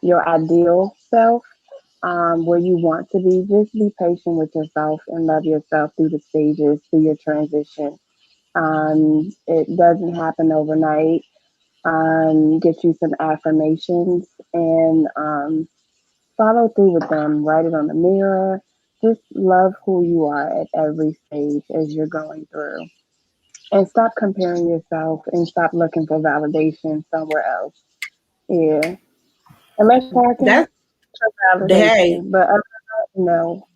[SPEAKER 3] your ideal self where you want to be. Just be patient with yourself and love yourself through the stages, through your transition. It doesn't happen overnight. Get you some affirmations and follow through with them. Write it on the mirror. Just love who you are at every stage as you're going through. And stop comparing yourself and stop looking for validation somewhere else. Yeah. Unless parking
[SPEAKER 1] That's
[SPEAKER 3] for
[SPEAKER 1] hey,
[SPEAKER 3] validation. But other than that, no.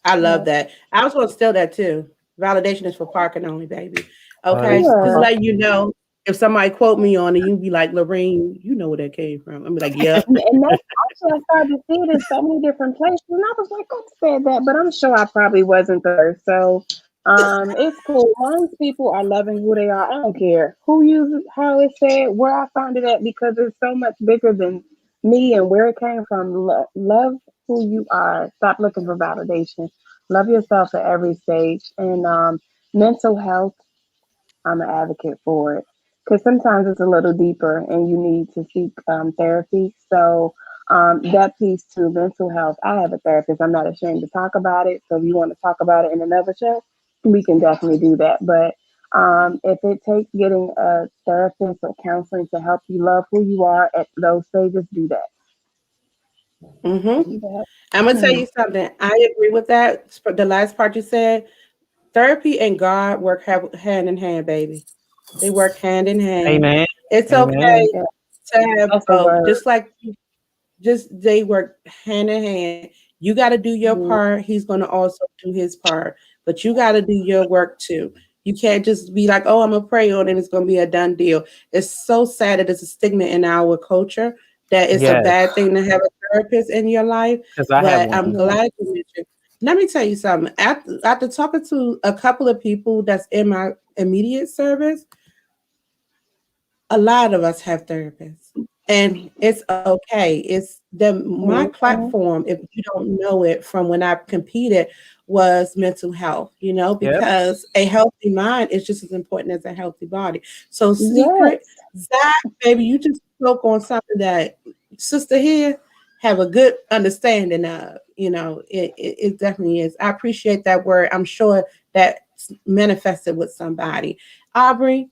[SPEAKER 1] I love
[SPEAKER 3] Yeah.
[SPEAKER 1] that. I was going to steal that too. Validation is for parking only, baby. Okay,
[SPEAKER 2] That's
[SPEAKER 1] just
[SPEAKER 3] Yeah.
[SPEAKER 2] true.
[SPEAKER 1] letting you know if somebody quote me on it, you be like, Lorraine, you know where that came from. I'm be like, yep.
[SPEAKER 3] And that's actually I started to see it in so many different places, and I was like, I said that, but I'm sure I probably wasn't the first. So, it's cool. As long as people are loving who they are, I don't care who uses how it's said, where I found it at, because it's so much bigger than me and where it came from. Love who you are. Stop looking for validation. Love yourself at every stage, and mental health. I'm an advocate for it because sometimes it's a little deeper and you need to seek therapy. So, that piece too, mental health. I have a therapist. I'm not ashamed to talk about it. So if you want to talk about it in another show, we can definitely do that. But if it takes getting a therapist or counseling to help you love who you are at those stages, do that.
[SPEAKER 1] Mm-hmm.
[SPEAKER 3] Do that.
[SPEAKER 1] I'm gonna tell
[SPEAKER 3] Hmm.
[SPEAKER 1] you something. I agree with that. The last part you said, therapy and God work hand in hand, baby. They work hand in hand.
[SPEAKER 2] Amen.
[SPEAKER 1] It's
[SPEAKER 2] Amen.
[SPEAKER 1] okay
[SPEAKER 3] Yeah,
[SPEAKER 1] to have
[SPEAKER 3] that's the
[SPEAKER 1] both.
[SPEAKER 3] word.
[SPEAKER 1] Just they work hand in hand. You got to do your
[SPEAKER 3] Mhm.
[SPEAKER 1] part. He's going to also do his part, but you got to do your work too. You can't just be like, "Oh, I'm gonna pray on it. It's gonna be a done deal." It's so sad that it's a stigma in our culture that it's a
[SPEAKER 2] Yes,
[SPEAKER 1] bad thing to have a therapist in your life.
[SPEAKER 2] because I have
[SPEAKER 1] But I'm
[SPEAKER 2] one.
[SPEAKER 3] Yeah.
[SPEAKER 1] glad you mentioned. Let me tell you something. After talking to a couple of people that's in my immediate service, a lot of us have therapists and it's okay. It's the my
[SPEAKER 3] Mhm.
[SPEAKER 1] platform, if you don't know it from when I competed, was mental health,
[SPEAKER 2] Yep.
[SPEAKER 1] because a healthy mind is just as important as a healthy body. So secret
[SPEAKER 3] Yes.
[SPEAKER 1] Zach, baby, you just spoke on something that sister here have a good understanding of. It definitely is. I appreciate that word. I'm sure that manifested with somebody. Aubrey,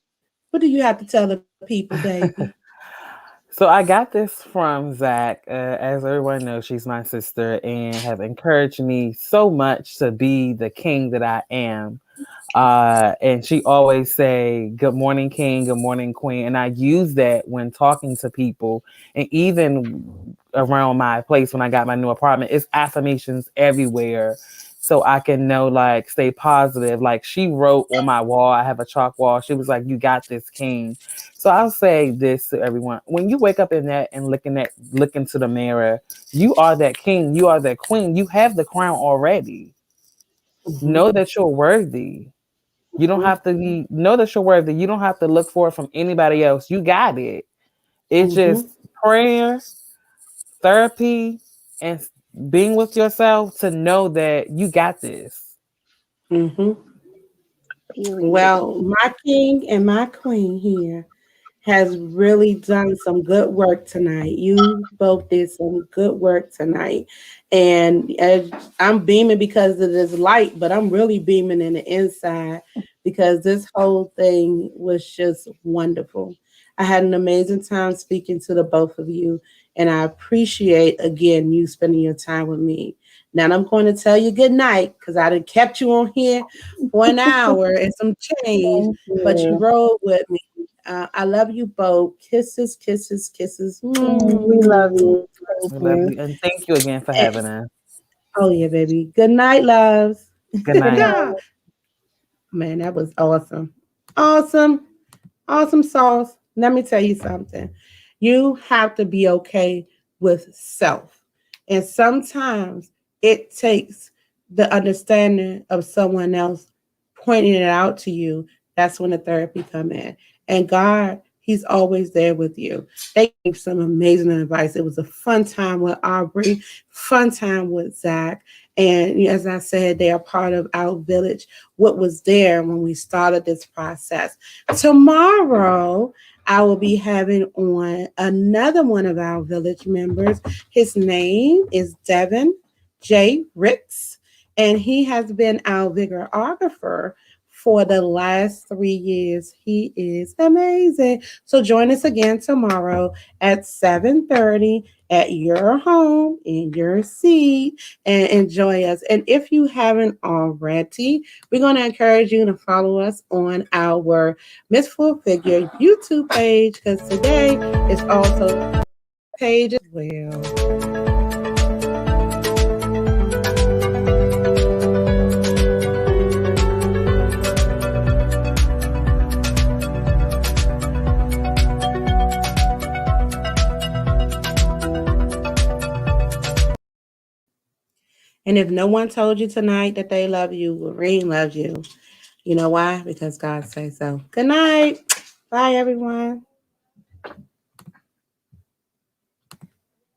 [SPEAKER 1] what do you have to tell the people, baby?
[SPEAKER 2] So I got this from Zach. As everyone knows, she's my sister and have encouraged me so much to be the king that I am. And she always say, "Good morning, king. Good morning, queen." And I use that when talking to people, and even around my place when I got my new apartment. It's affirmations everywhere, so I can know, like, stay positive. Like, she wrote on my wall. I have a chalk wall. She was like, "You got this, king." So I'll say this to everyone: when you wake up in that and look into the mirror, you are that king. You are that queen. You have the crown already.
[SPEAKER 1] Mhm,
[SPEAKER 2] Know that you're worthy. You don't
[SPEAKER 1] mhm,
[SPEAKER 2] have to know that you're worthy. You don't have to look for it from anybody else. You got it. It's
[SPEAKER 1] mhm,
[SPEAKER 2] just prayer, therapy, and being with yourself to know that you got this.
[SPEAKER 1] mhm.
[SPEAKER 3] Period.
[SPEAKER 1] Well, my king and my queen here has really done some good work tonight. You both did some good work tonight. And I'm beaming because of this light, but I'm really beaming in the inside because this whole thing was just wonderful. I had an amazing time speaking to the both of you, and I appreciate again you spending your time with me. Now I'm going to tell you good night because I done kept you on here for an hour and some change,
[SPEAKER 3] Thank
[SPEAKER 1] but you
[SPEAKER 3] you.
[SPEAKER 1] rode with me. I love you both. Kisses, kisses, kisses.
[SPEAKER 3] We love
[SPEAKER 1] Mm.
[SPEAKER 3] you. Thank
[SPEAKER 2] I love
[SPEAKER 3] you.
[SPEAKER 2] you. And thank you again for having us.
[SPEAKER 1] Oh yeah, baby. Good night, loves.
[SPEAKER 2] Good
[SPEAKER 3] Good
[SPEAKER 2] night.
[SPEAKER 3] night.
[SPEAKER 1] Man, that was awesome. Awesome. Awesome sauce. Let me tell you something. You have to be okay with self. And sometimes it takes the understanding of someone else pointing it out to you. That's when the therapy come in. And God, He's always there with you. They gave some amazing advice. It was a fun time with Aubrey, fun time with Zach. And as I said, they are part of our village. What was there when we started this process. Tomorrow, I will be having on another one of our village members. His name is Devin J. Ricks, and he has been our videographer for the last 3 years. He is amazing. So join us again tomorrow at 7:30 at your home in your seat and enjoy us. And if you haven't already, we're going to encourage you to follow us on our Miss Full Figure YouTube page because today is also page as well. And if no one told you tonight that they love you, Lorene loves you. You know why? Because God says so. Good night. Bye, everyone.